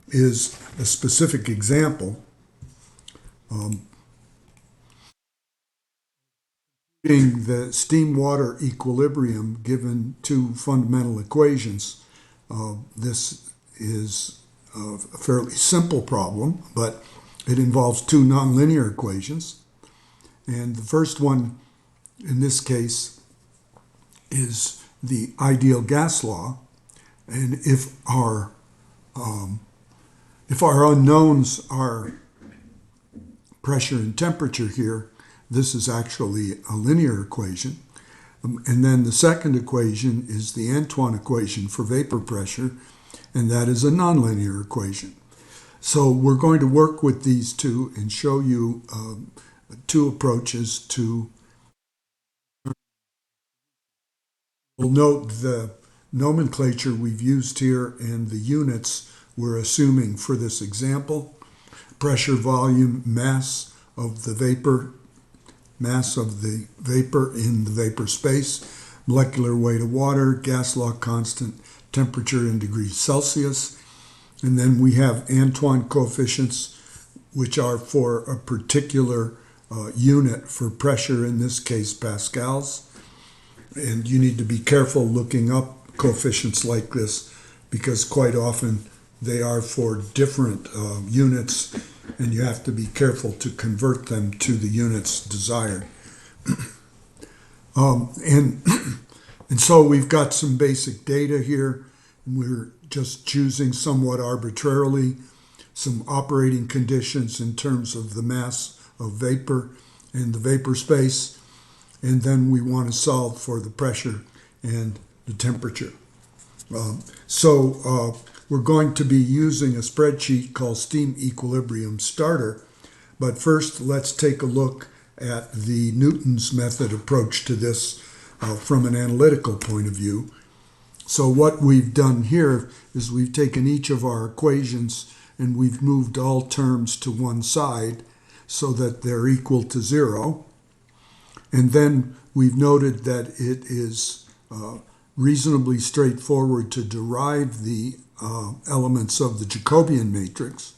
is a specific example. Being the steam-water equilibrium given 2 fundamental equations. This is a fairly simple problem, but it involves 2 nonlinear equations. And the first one, in this case, is the ideal gas law. And if our unknowns are pressure and temperature here, this is actually a linear equation. And then the second equation is the Antoine equation for vapor pressure, and that is a nonlinear equation. So we're going to work with these two and show you 2 approaches to. We'll note the nomenclature we've used here and the units we're assuming for this example. Pressure, volume, mass of the vapor, mass of the vapor in the vapor space, molecular weight of water, gas law constant, temperature in degrees Celsius. And then we have Antoine coefficients, which are for a particular unit for pressure, in this case pascals. And you need to be careful looking up coefficients like this, because quite often they are for different units, and you have to be careful to convert them to the units desired. And And so we've got some basic data here. We're just choosing somewhat arbitrarily some operating conditions in terms of the mass of vapor and the vapor space. And then we want to solve for the pressure and the temperature. We're going to be using a spreadsheet called Steam Equilibrium Starter. But first, let's take a look at the Newton's method approach to this from an analytical point of view. So what we've done here is we've taken each of our equations and we've moved all terms to one side so that they're equal to 0. And then we've noted that it is reasonably straightforward to derive the elements of the Jacobian matrix.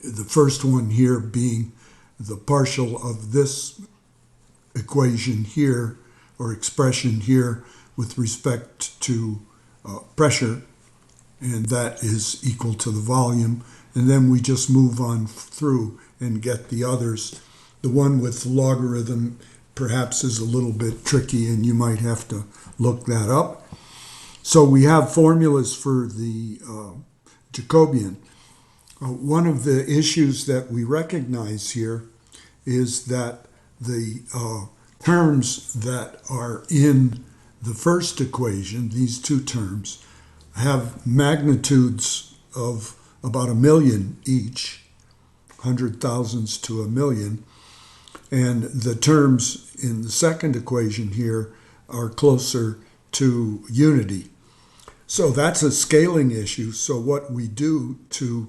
The first one here being the partial of this equation here, or expression here, with respect to pressure, and that is equal to the volume. And then we just move on through and get the others. The one with logarithm perhaps is a little bit tricky, and you might have to look that up. So we have formulas for the Jacobian. One of the issues that we recognize here is that the terms that are in the first equation, these two terms, have magnitudes of about 1,000,000 each, 100,000s to 1,000,000. And the terms in the second equation here are closer to unity. So that's a scaling issue. So what we do to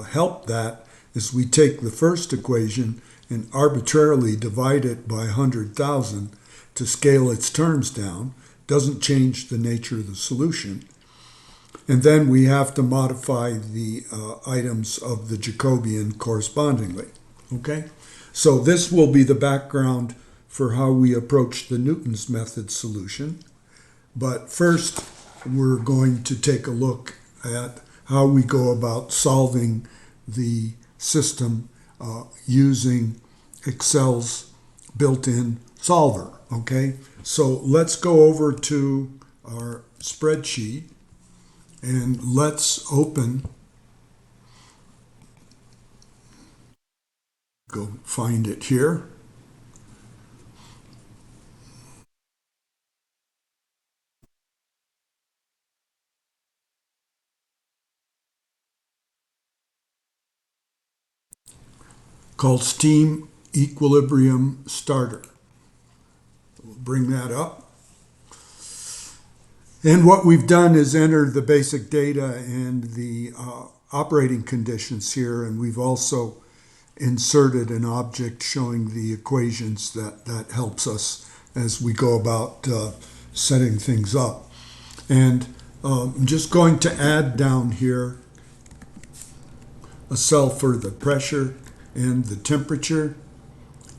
help that is we take the first equation and arbitrarily divide it by 100,000 to scale its terms down. Doesn't change the nature of the solution. And then we have to modify the items of the Jacobian correspondingly. Okay? So this will be the background for how we approach the Newton's method solution. But first, we're going to take a look at how we go about solving the system using Excel's built-in solver. Okay? So let's go over to our spreadsheet and let's go find it here. Called Steam Equilibrium Starter. We'll bring that up. And what we've done is enter the basic data and the operating conditions here, and we've also inserted an object showing the equations that helps us as we go about setting things up. And I'm just going to add down here a cell for the pressure and the temperature,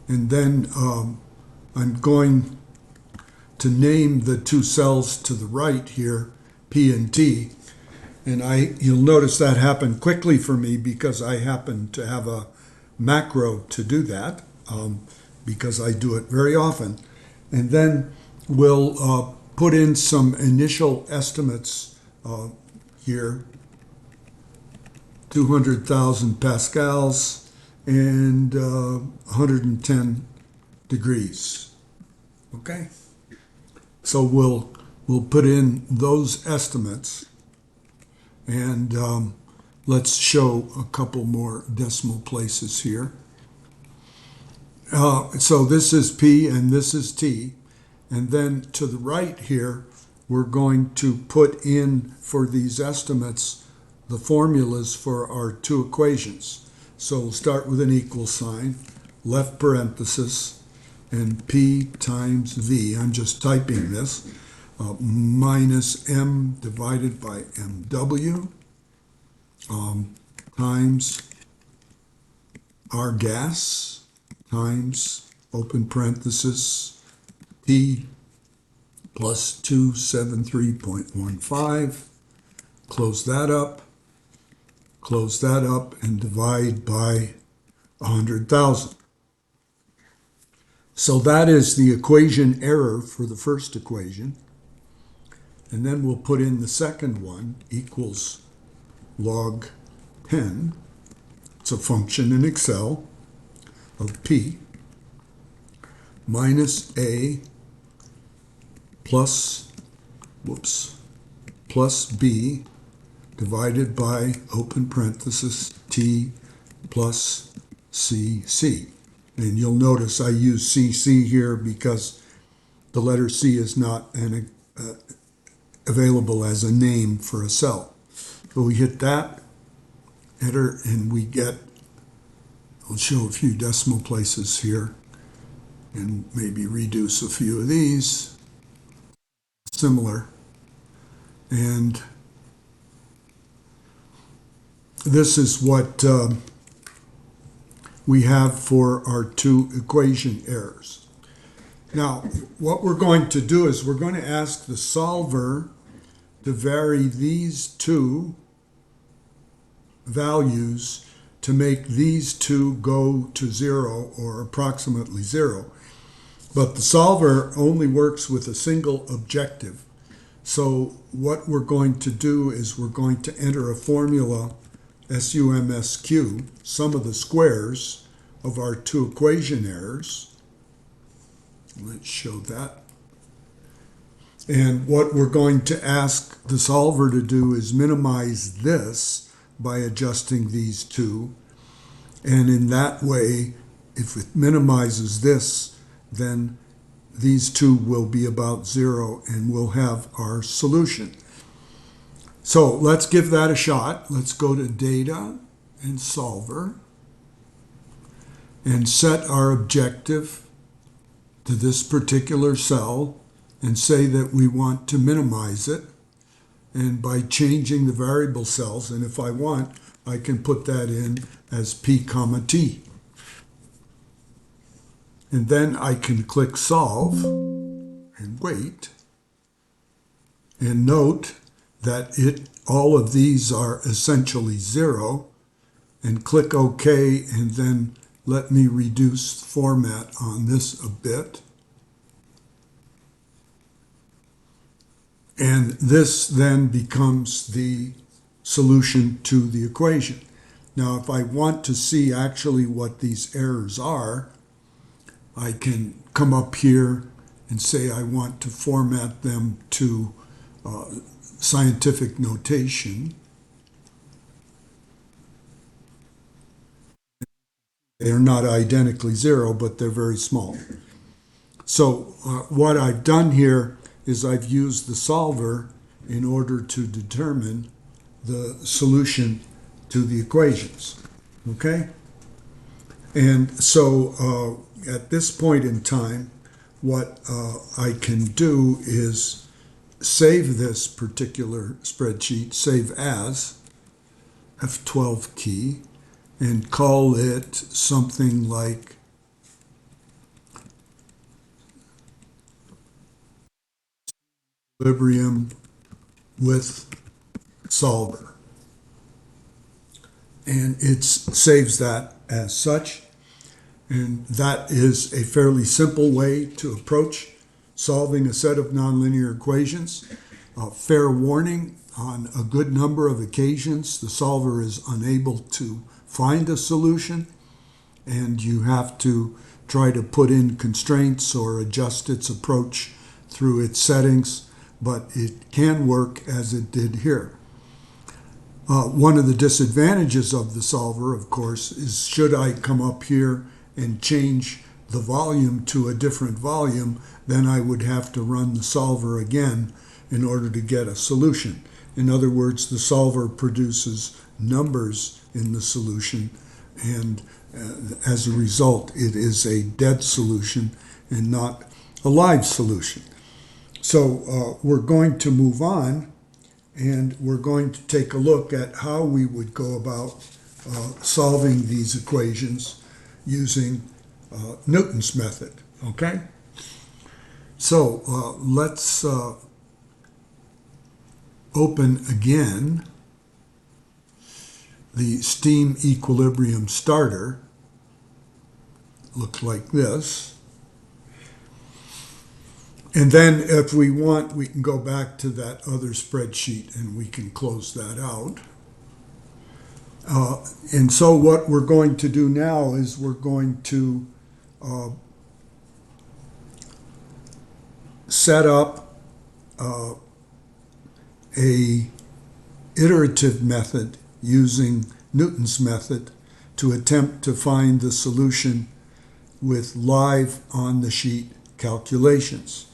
and then I'm going to name the two cells to the right here, P and T, and you'll notice that happened quickly for me because I happen to have a macro to do that, because I do it very often. And then we'll put in some initial estimates here, 200,000 pascals and 110 degrees. Okay? So we'll put in those estimates, and let's show a couple more decimal places here. So this is P and this is T, and then to the right here we're going to put in for these estimates the formulas for our two equations. So we'll start with an equal sign, left parenthesis, and P times V, I'm just typing this, minus M divided by MW times R gas times, open parenthesis, P plus 273.15, close that up, and divide by 100,000. So that is the equation error for the first equation. And then we'll put in the second one, equals log 10. It's a function in Excel of P minus A plus B divided by, open parenthesis, T plus CC. And you'll notice I use CC here because the letter C is not available as a name for a cell. So we hit that, enter, and we get, I'll show a few decimal places here and maybe reduce a few of these, similar. And this is what we have for our two equation errors. Now, what we're going to do is we're going to ask the solver to vary these two values to make these two go to 0 or approximately 0. But the solver only works with a single objective. So what we're going to do is we're going to enter a formula, SUMSQ, sum of the squares of our two equation errors. Let's show that. And what we're going to ask the solver to do is minimize this by adjusting these two. And in that way, if it minimizes this, then these two will be about 0 and we'll have our solution. So let's give that a shot. Let's go to Data and Solver and set our objective to this particular cell and say that we want to minimize it. And by changing the variable cells, and if I want, I can put that in as P comma T. And then I can click Solve and wait. And note that all of these are essentially 0. And click OK, and then let me reduce format on this a bit. And this then becomes the solution to the equation. Now, if I want to see actually what these errors are, I can come up here and say I want to format them to scientific notation. They're not identically 0, but they're very small. So what I've done here is I've used the solver in order to determine the solution to the equations, okay? And so at this point in time, what I can do is save this particular spreadsheet, save as, F12 key, and call it something like equilibrium with solver. And it saves that as such. And that is a fairly simple way to approach solving a set of nonlinear equations. Fair warning, on a good number of occasions, the solver is unable to find a solution, and you have to try to put in constraints or adjust its approach through its settings, but it can work as it did here. One of the disadvantages of the solver, of course, is should I come up here and change the volume to a different volume, then I would have to run the solver again in order to get a solution. In other words, the solver produces numbers in the solution, and as a result, it is a dead solution and not a live solution. So we're going to move on, and we're going to take a look at how we would go about solving these equations using Newton's method, okay? So let's open again the steam equilibrium starter. Looks like this. And then if we want, we can go back to that other spreadsheet and we can close that out. And so what we're going to do now is we're going to set up a iterative method using Newton's method to attempt to find the solution with live on the sheet calculations.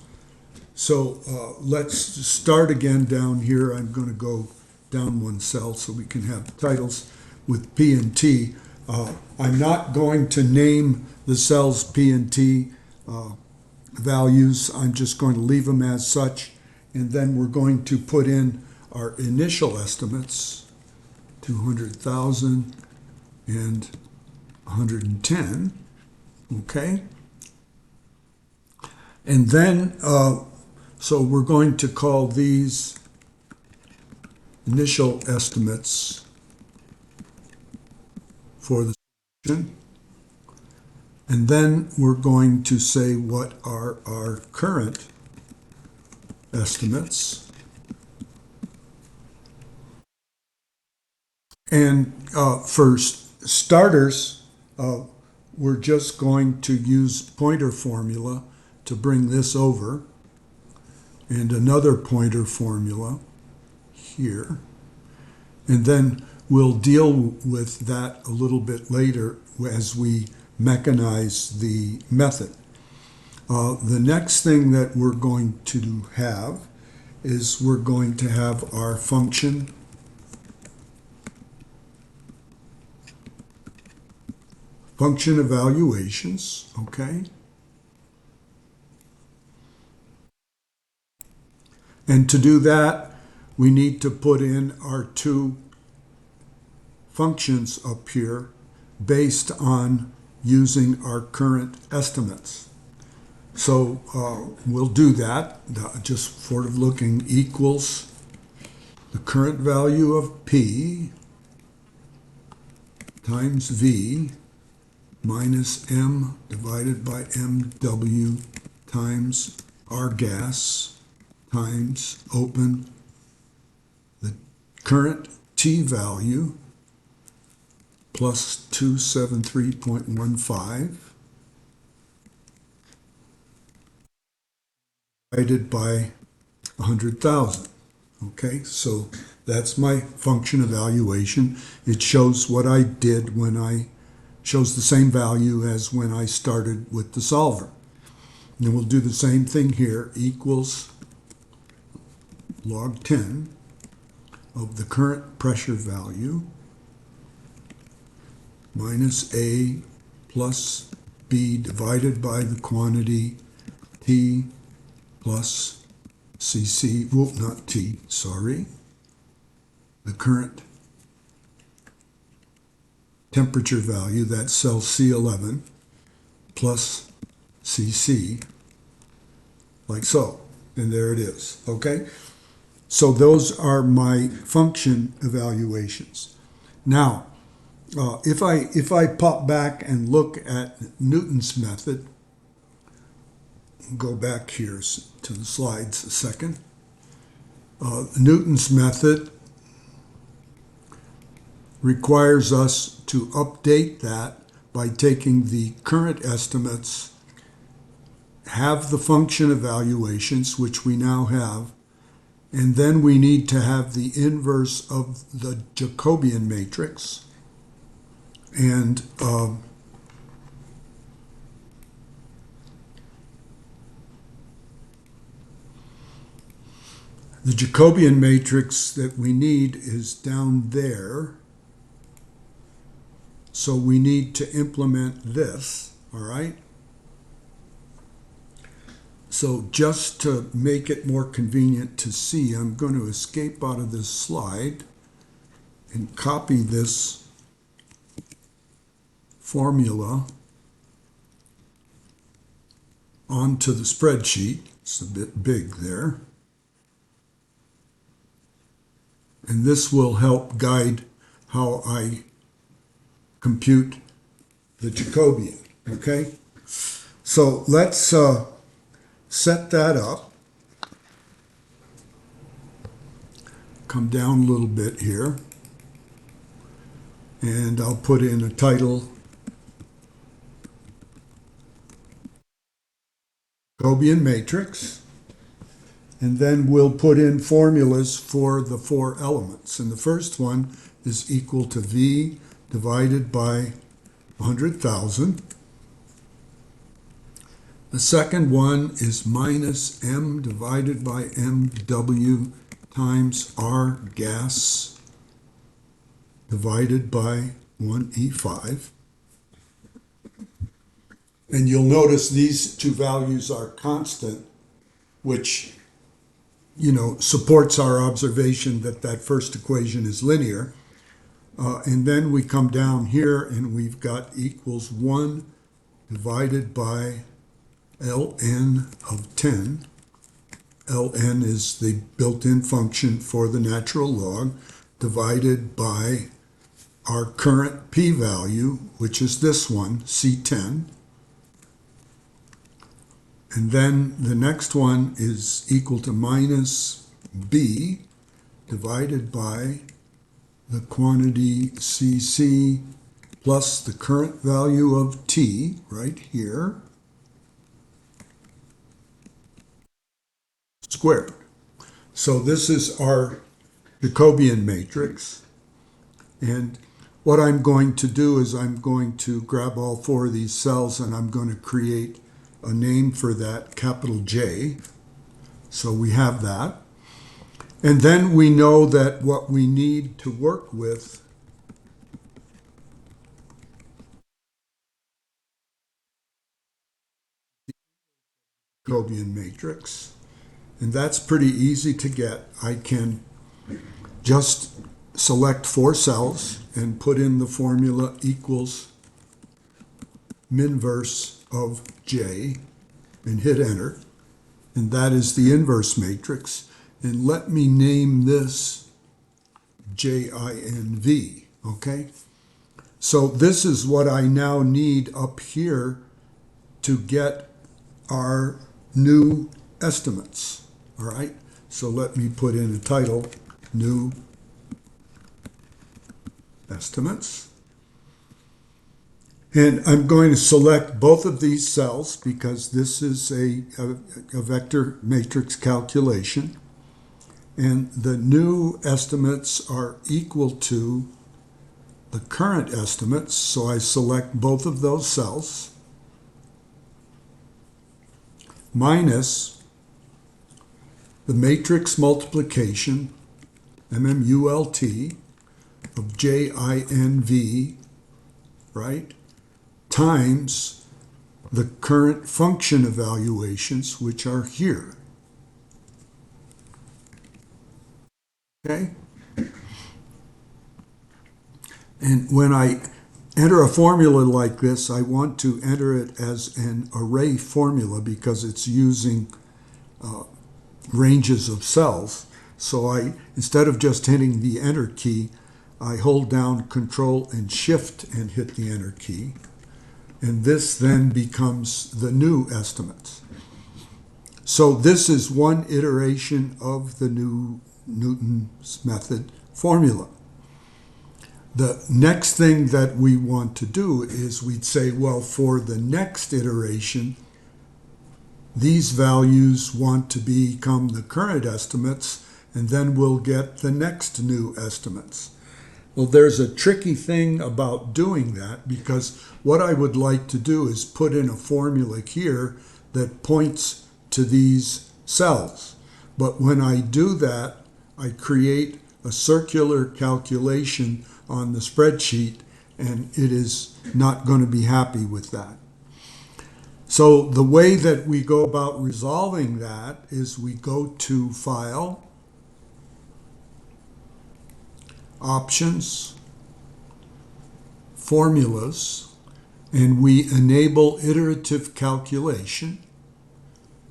So let's start again down here. I'm going to go down one cell so we can have titles with P and T. I'm not going to name the cells P and T values. I'm just going to leave them as such. And then we're going to put in our initial estimates, 200,000 and 110, okay? And then, so we're going to call these initial estimates for the solution. And then we're going to say what are our current estimates. And for starters, we're just going to use pointer formula to bring this over, and another pointer formula here. And then we'll deal with that a little bit later as we mechanize the method. The next thing that we're going to have is we're going to have our function evaluations, okay? And to do that, we need to put in our two functions up here based on using our current estimates. So we'll do that, just sort of looking equals the current value of P times V minus M divided by MW times R gas times open the current T value plus 273.15 divided by 100,000. Okay, so that's my function evaluation. It shows what I did when shows the same value as when I started with the solver. And then we'll do the same thing here, equals log 10 of the current pressure value minus A plus B divided by the quantity T plus CC, well, not T, sorry, the current temperature value, that's cell C11, plus CC, like so. And there it is, okay? So those are my function evaluations. Now, if I pop back and look at Newton's method, go back here to the slides a second. Newton's method requires us to update that by taking the current estimates, have the function evaluations, which we now have, and then we need to have the inverse of the Jacobian matrix. And the Jacobian matrix that we need is down there. So we need to implement this, all right? So just to make it more convenient to see, I'm going to escape out of this slide and copy this formula onto the spreadsheet. It's a bit big there. And this will help guide how I compute the Jacobian, okay? So let's set that up. Come down a little bit here. And I'll put in a title, Jacobian matrix. And then we'll put in formulas for the 4 elements. And the first one is equal to V divided by 100,000. The second one is minus M divided by MW times R gas divided by 1E5. And you'll notice these two values are constant, which supports our observation that that first equation is linear. And then we come down here and we've got equals 1 divided by ln of 10. ln is the built-in function for the natural log, divided by our current p-value, which is this one, C10. And then the next one is equal to minus B divided by the quantity Cc plus the current value of T right here squared. So this is our Jacobian matrix. And what I'm going to do is I'm going to grab all 4 of these cells and I'm going to create a name for that, capital J. So we have that. And then we know that what we need to work with Jacobian matrix. And that's pretty easy to get. I can just select 4 cells and put in the formula equals minverse of J and hit enter. And that is the inverse matrix. And let me name this JINV, okay? So this is what I now need up here to get our new estimates, all right? So let me put in a title, new estimates. And I'm going to select both of these cells because this is a vector matrix calculation. And the new estimates are equal to the current estimates. So I select both of those cells minus the matrix multiplication, MMULT, of JINV, right? Times the current function evaluations, which are here. Okay? And when I enter a formula like this, I want to enter it as an array formula because it's using ranges of cells. So instead of just hitting the enter key, I hold down Control and Shift and hit the enter key. And this then becomes the new estimates. So this is one iteration of the new Newton's method formula. The next thing that we want to do is we'd say, well, for the next iteration, these values want to become the current estimates, and then we'll get the next new estimates. Well, there's a tricky thing about doing that because what I would like to do is put in a formula here that points to these cells. But when I do that, I create a circular calculation on the spreadsheet, and it is not going to be happy with that. So the way that we go about resolving that is we go to File, Options, Formulas, and we enable iterative calculation.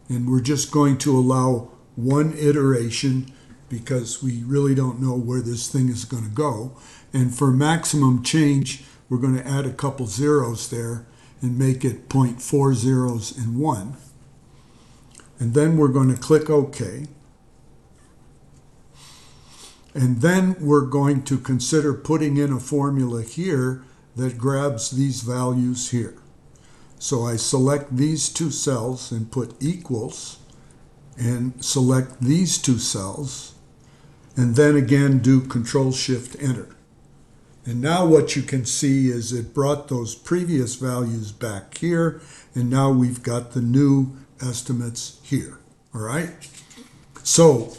And we're just going to allow one iteration because we really don't know where this thing is going to go. And for maximum change, we're going to add a couple zeros there and make it 0.4 zeros and 1. And then we're going to click OK. And then we're going to consider putting in a formula here that grabs these values here. So I select these two cells and put equals, and select these two cells, and then again do Control-Shift-Enter. And now what you can see is it brought those previous values back here, and now we've got the new estimates here. All right? So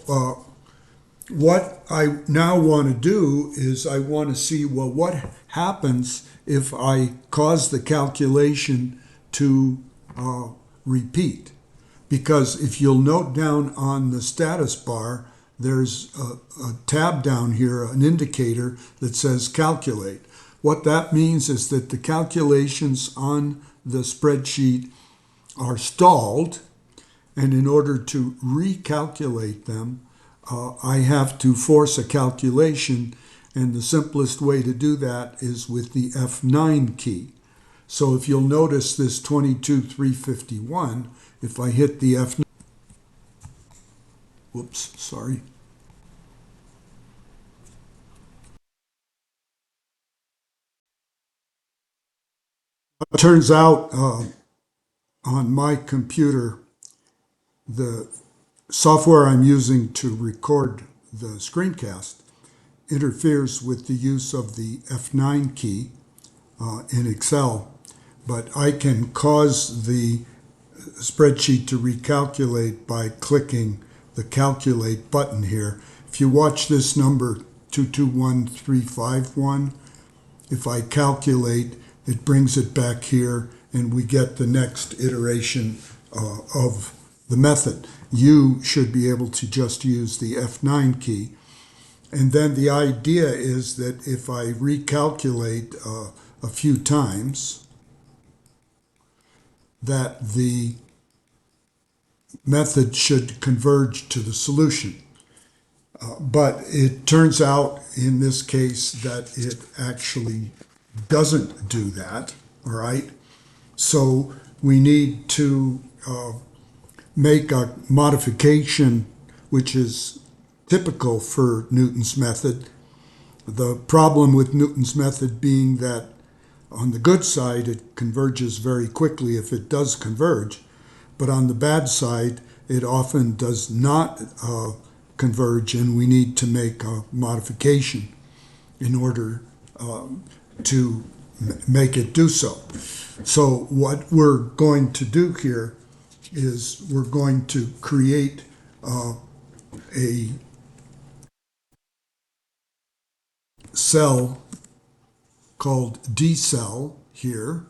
what I now want to do is I want to see, well, what happens if I cause the calculation to repeat? Because if you'll note down on the status bar, there's a tab down here, an indicator that says calculate. What that means is that the calculations on the spreadsheet are stalled, and in order to recalculate them, I have to force a calculation, and the simplest way to do that is with the F9 key. So if you'll notice this 22,351, if I hit the F9, whoops, sorry. It turns out on my computer, the software I'm using to record the screencast interferes with the use of the F9 key in Excel, but I can cause the spreadsheet to recalculate by clicking the calculate button here. If you watch this number 221351, if I calculate, it brings it back here and we get the next iteration of the method. You should be able to just use the F9 key. And then the idea is that if I recalculate a few times, that the method should converge to the solution. But it turns out in this case that it actually doesn't do that, all right? So we need to make a modification which is typical for Newton's method. The problem with Newton's method being that on the good side, it converges very quickly if it does converge, but on the bad side, it often does not converge, and we need to make a modification in order to make it do so. So what we're going to do here is we're going to create a cell called D cell here,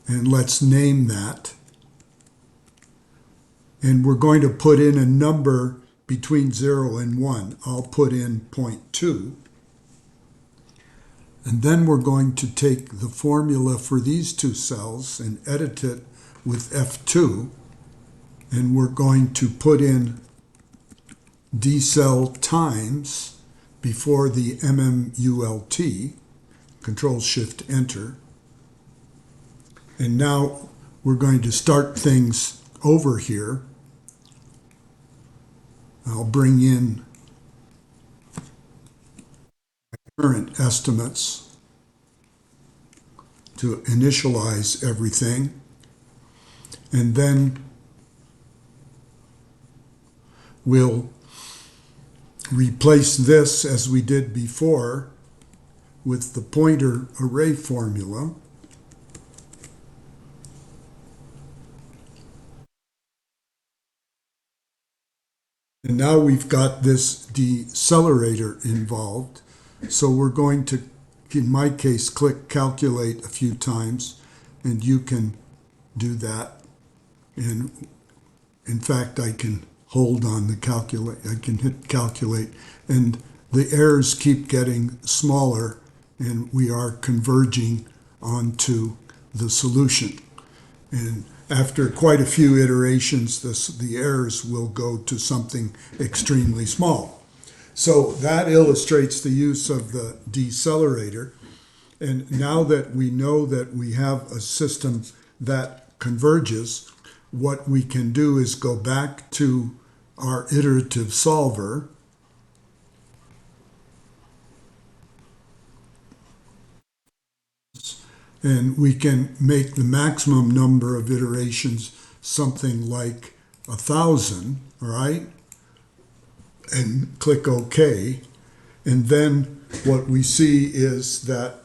and let's name that. And we're going to put in a number between 0 and 1. I'll put in 0.2. And then we're going to take the formula for these two cells and edit it with F2. And we're going to put in D cell times before the MMULT, Control-Shift-Enter. And now we're going to start things over here. I'll bring in current estimates to initialize everything. And then we'll replace this as we did before with the pointer array formula. And now we've got this decelerator involved. So we're going to, in my case, click calculate a few times, and you can do that. And in fact, I can hold on the calculate, I can hit calculate, and the errors keep getting smaller, and we are converging onto the solution. And after quite a few iterations, the errors will go to something extremely small. So that illustrates the use of the decelerator. And now that we know that we have a system that converges, what we can do is go back to our iterative solver, and we can make the maximum number of iterations something like 1,000, all right? And click OK. And then what we see is that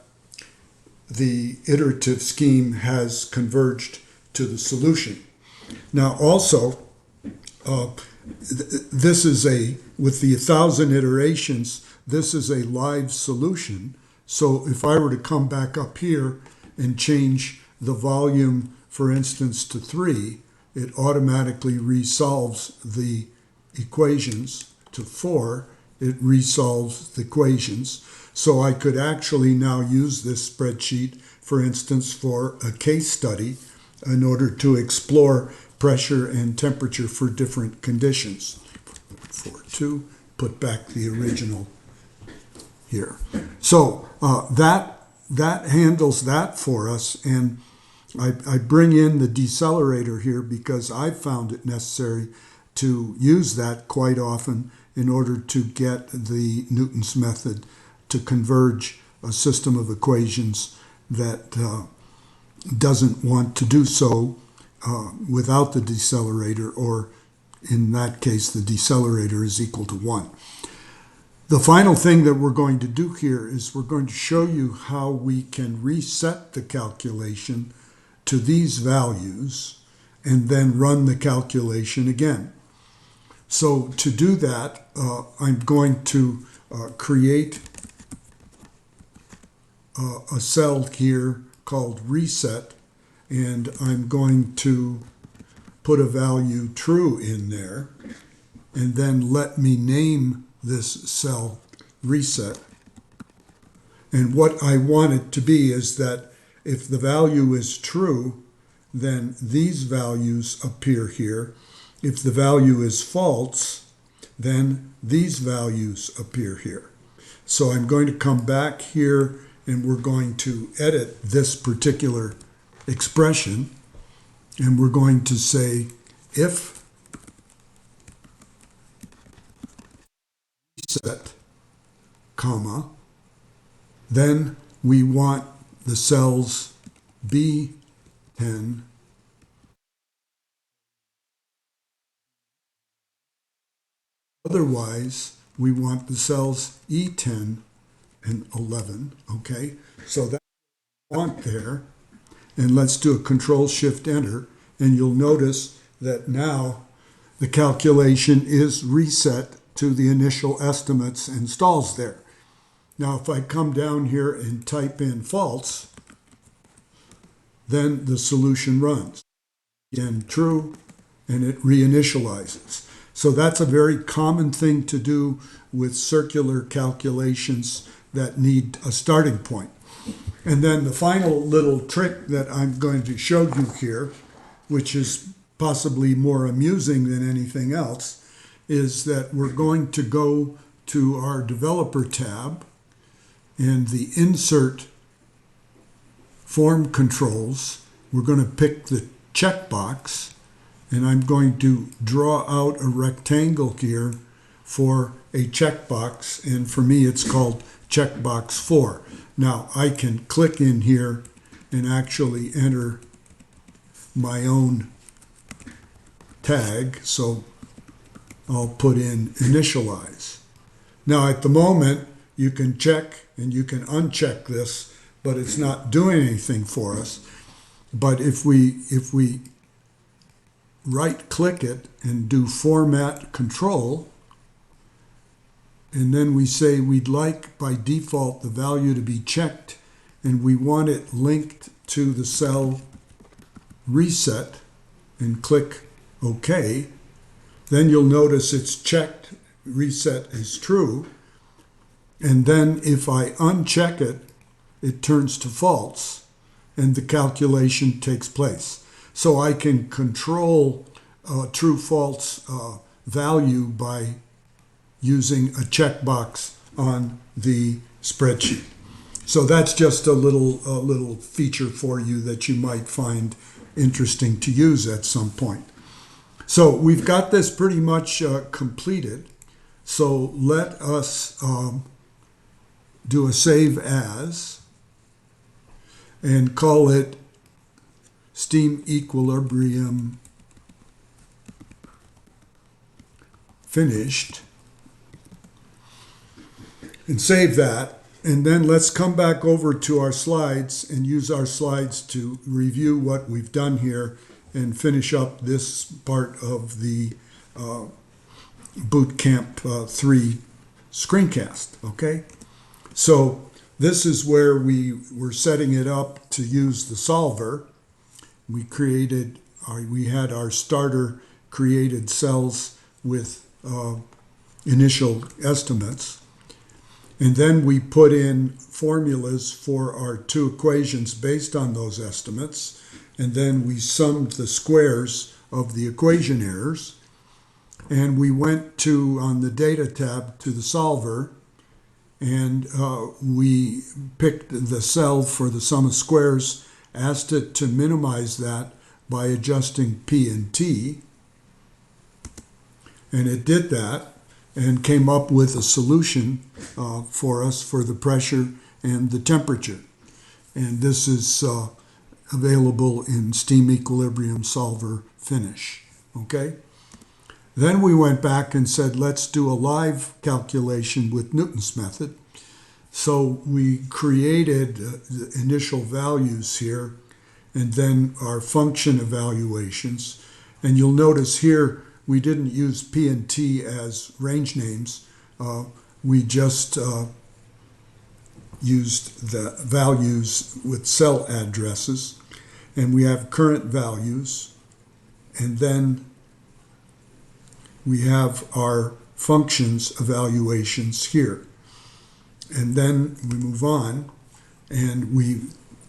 the iterative scheme has converged to the solution. Now also, this is with the 1,000 iterations, this is a live solution. So if I were to come back up here and change the volume, for instance, to 3, it automatically resolves the equations. To 4, it resolves the equations. So I could actually now use this spreadsheet, for instance, for a case study in order to explore pressure and temperature for different conditions. 4.2, put back the original here. So that handles that for us, and I bring in the decelerator here because I've found it necessary to use that quite often in order to get the Newton's method to converge a system of equations that doesn't want to do so without the decelerator, or in that case, the decelerator is equal to 1. The final thing that we're going to do here is we're going to show you how we can reset the calculation to these values and then run the calculation again. So to do that, I'm going to create a cell here called reset, and I'm going to put a value true in there, and then let me name this cell reset. And what I want it to be is that if the value is true, then these values appear here. If the value is false, then these values appear here. So I'm going to come back here and we're going to edit this particular expression, and we're going to say if reset, comma, then we want the cells B10, otherwise we want the cells E10 and 11, okay? So that's what I want there. And let's do a Control-Shift-Enter, and you'll notice that now the calculation is reset to the initial estimates and stalls there. Now if I come down here and type in false, then the solution runs. Again, true, and it reinitializes. So that's a very common thing to do with circular calculations that need a starting point. And then the final little trick that I'm going to show you here, which is possibly more amusing than anything else, is that we're going to go to our Developer tab and the Insert Form Controls. We're going to pick the checkbox, and I'm going to draw out a rectangle here for a checkbox, and for me it's called checkbox 4. Now I can click in here and actually enter my own tag, so I'll put in initialize. Now at the moment you can check and you can uncheck this, but it's not doing anything for us. But if we right click it and do format control, and then we say we'd like by default the value to be checked, and we want it linked to the cell reset, and click OK, then you'll notice it's checked, reset is true, and then if I uncheck it, it turns to false, and the calculation takes place. So I can control true-false value by using a checkbox on the spreadsheet. So that's just a little feature for you that you might find interesting to use at some point. So we've got this pretty much completed. So let us do a save as and call it steam equilibrium finished, and save that. And then let's come back over to our slides and use our slides to review what we've done here and finish up this part of the Bootcamp 3 screencast, okay? So this is where we were setting it up to use the solver. We had our starter created cells with initial estimates. And then we put in formulas for our two equations based on those estimates. And then we summed the squares of the equation errors. And we went to, on the data tab, to the solver. And we picked the cell for the sum of squares, asked it to minimize that by adjusting P and T. And it did that and came up with a solution for us for the pressure and the temperature. And this is available in Steam Equilibrium Solver Finish, okay? Then we went back and said, let's do a live calculation with Newton's method. So we created the initial values here and then our function evaluations. And you'll notice here, we didn't use P and T as range names. We just used the values with cell addresses. And we have current values. And then we have our functions evaluations here. And then we move on and we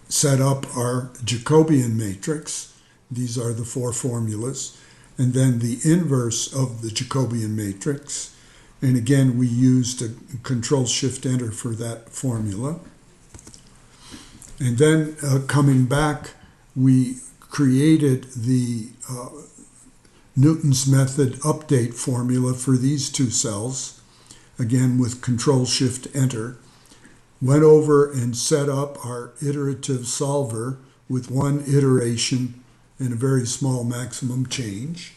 set up our Jacobian matrix. These are the four formulas. And then the inverse of the Jacobian matrix. And again, we used a Control-Shift-Enter for that formula. And then coming back, we created the Newton's method update formula for these two cells, again with Control-Shift-Enter. Went over and set up our iterative solver with one iteration and a very small maximum change.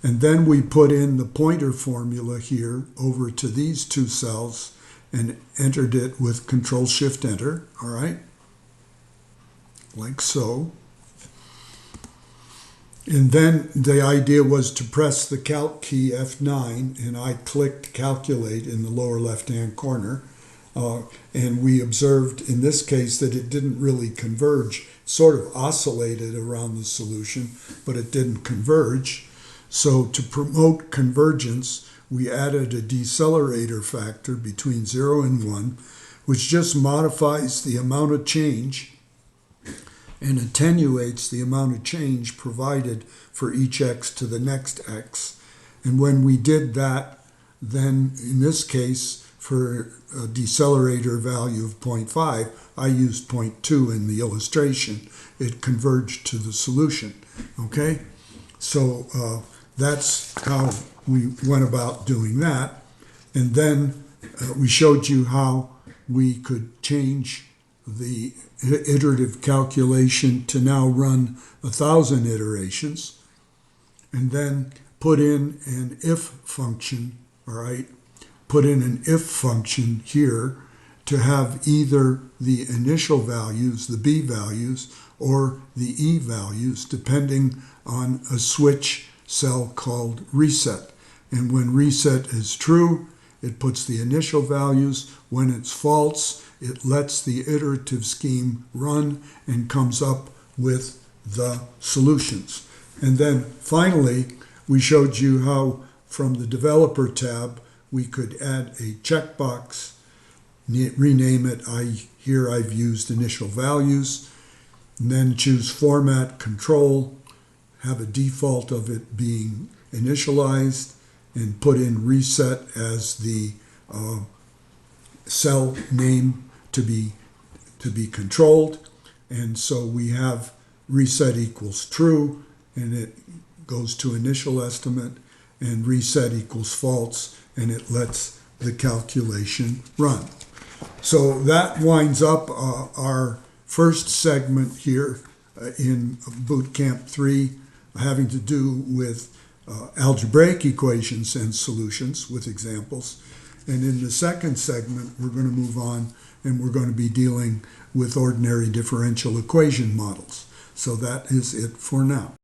And then we put in the pointer formula here over to these two cells and entered it with Control-Shift-Enter, all right? Like so. And then the idea was to press the Calc key F9, and I clicked Calculate in the lower left-hand corner. And we observed in this case that it didn't really converge, sort of oscillated around the solution, but it didn't converge. So to promote convergence, we added a decelerator factor between 0 and 1, which just modifies the amount of change and attenuates the amount of change provided for each x to the next x. And when we did that, then in this case, for a decelerator value of 0.5, I used 0.2 in the illustration. It converged to the solution, okay? So that's how we went about doing that. And then we showed you how we could change the iterative calculation to now run 1,000 iterations, and then put in an if function, all right? Put in an if function here to have either the initial values, the B values, or the E values, depending on a switch cell called reset. And when reset is true, it puts the initial values. When it's false, it lets the iterative scheme run and comes up with the solutions. And then finally, we showed you how from the developer tab, we could add a checkbox, rename it. Here I've used initial values, and then choose format control, have a default of it being initialized, and put in reset as the cell name to be controlled. And so we have reset equals true, and it goes to initial estimate, and reset equals false, and it lets the calculation run. So that winds up our first segment here in Bootcamp 3, having to do with algebraic equations and solutions with examples. And in the second segment, we're going to move on and we're going to be dealing with ordinary differential equation models. So that is it for now.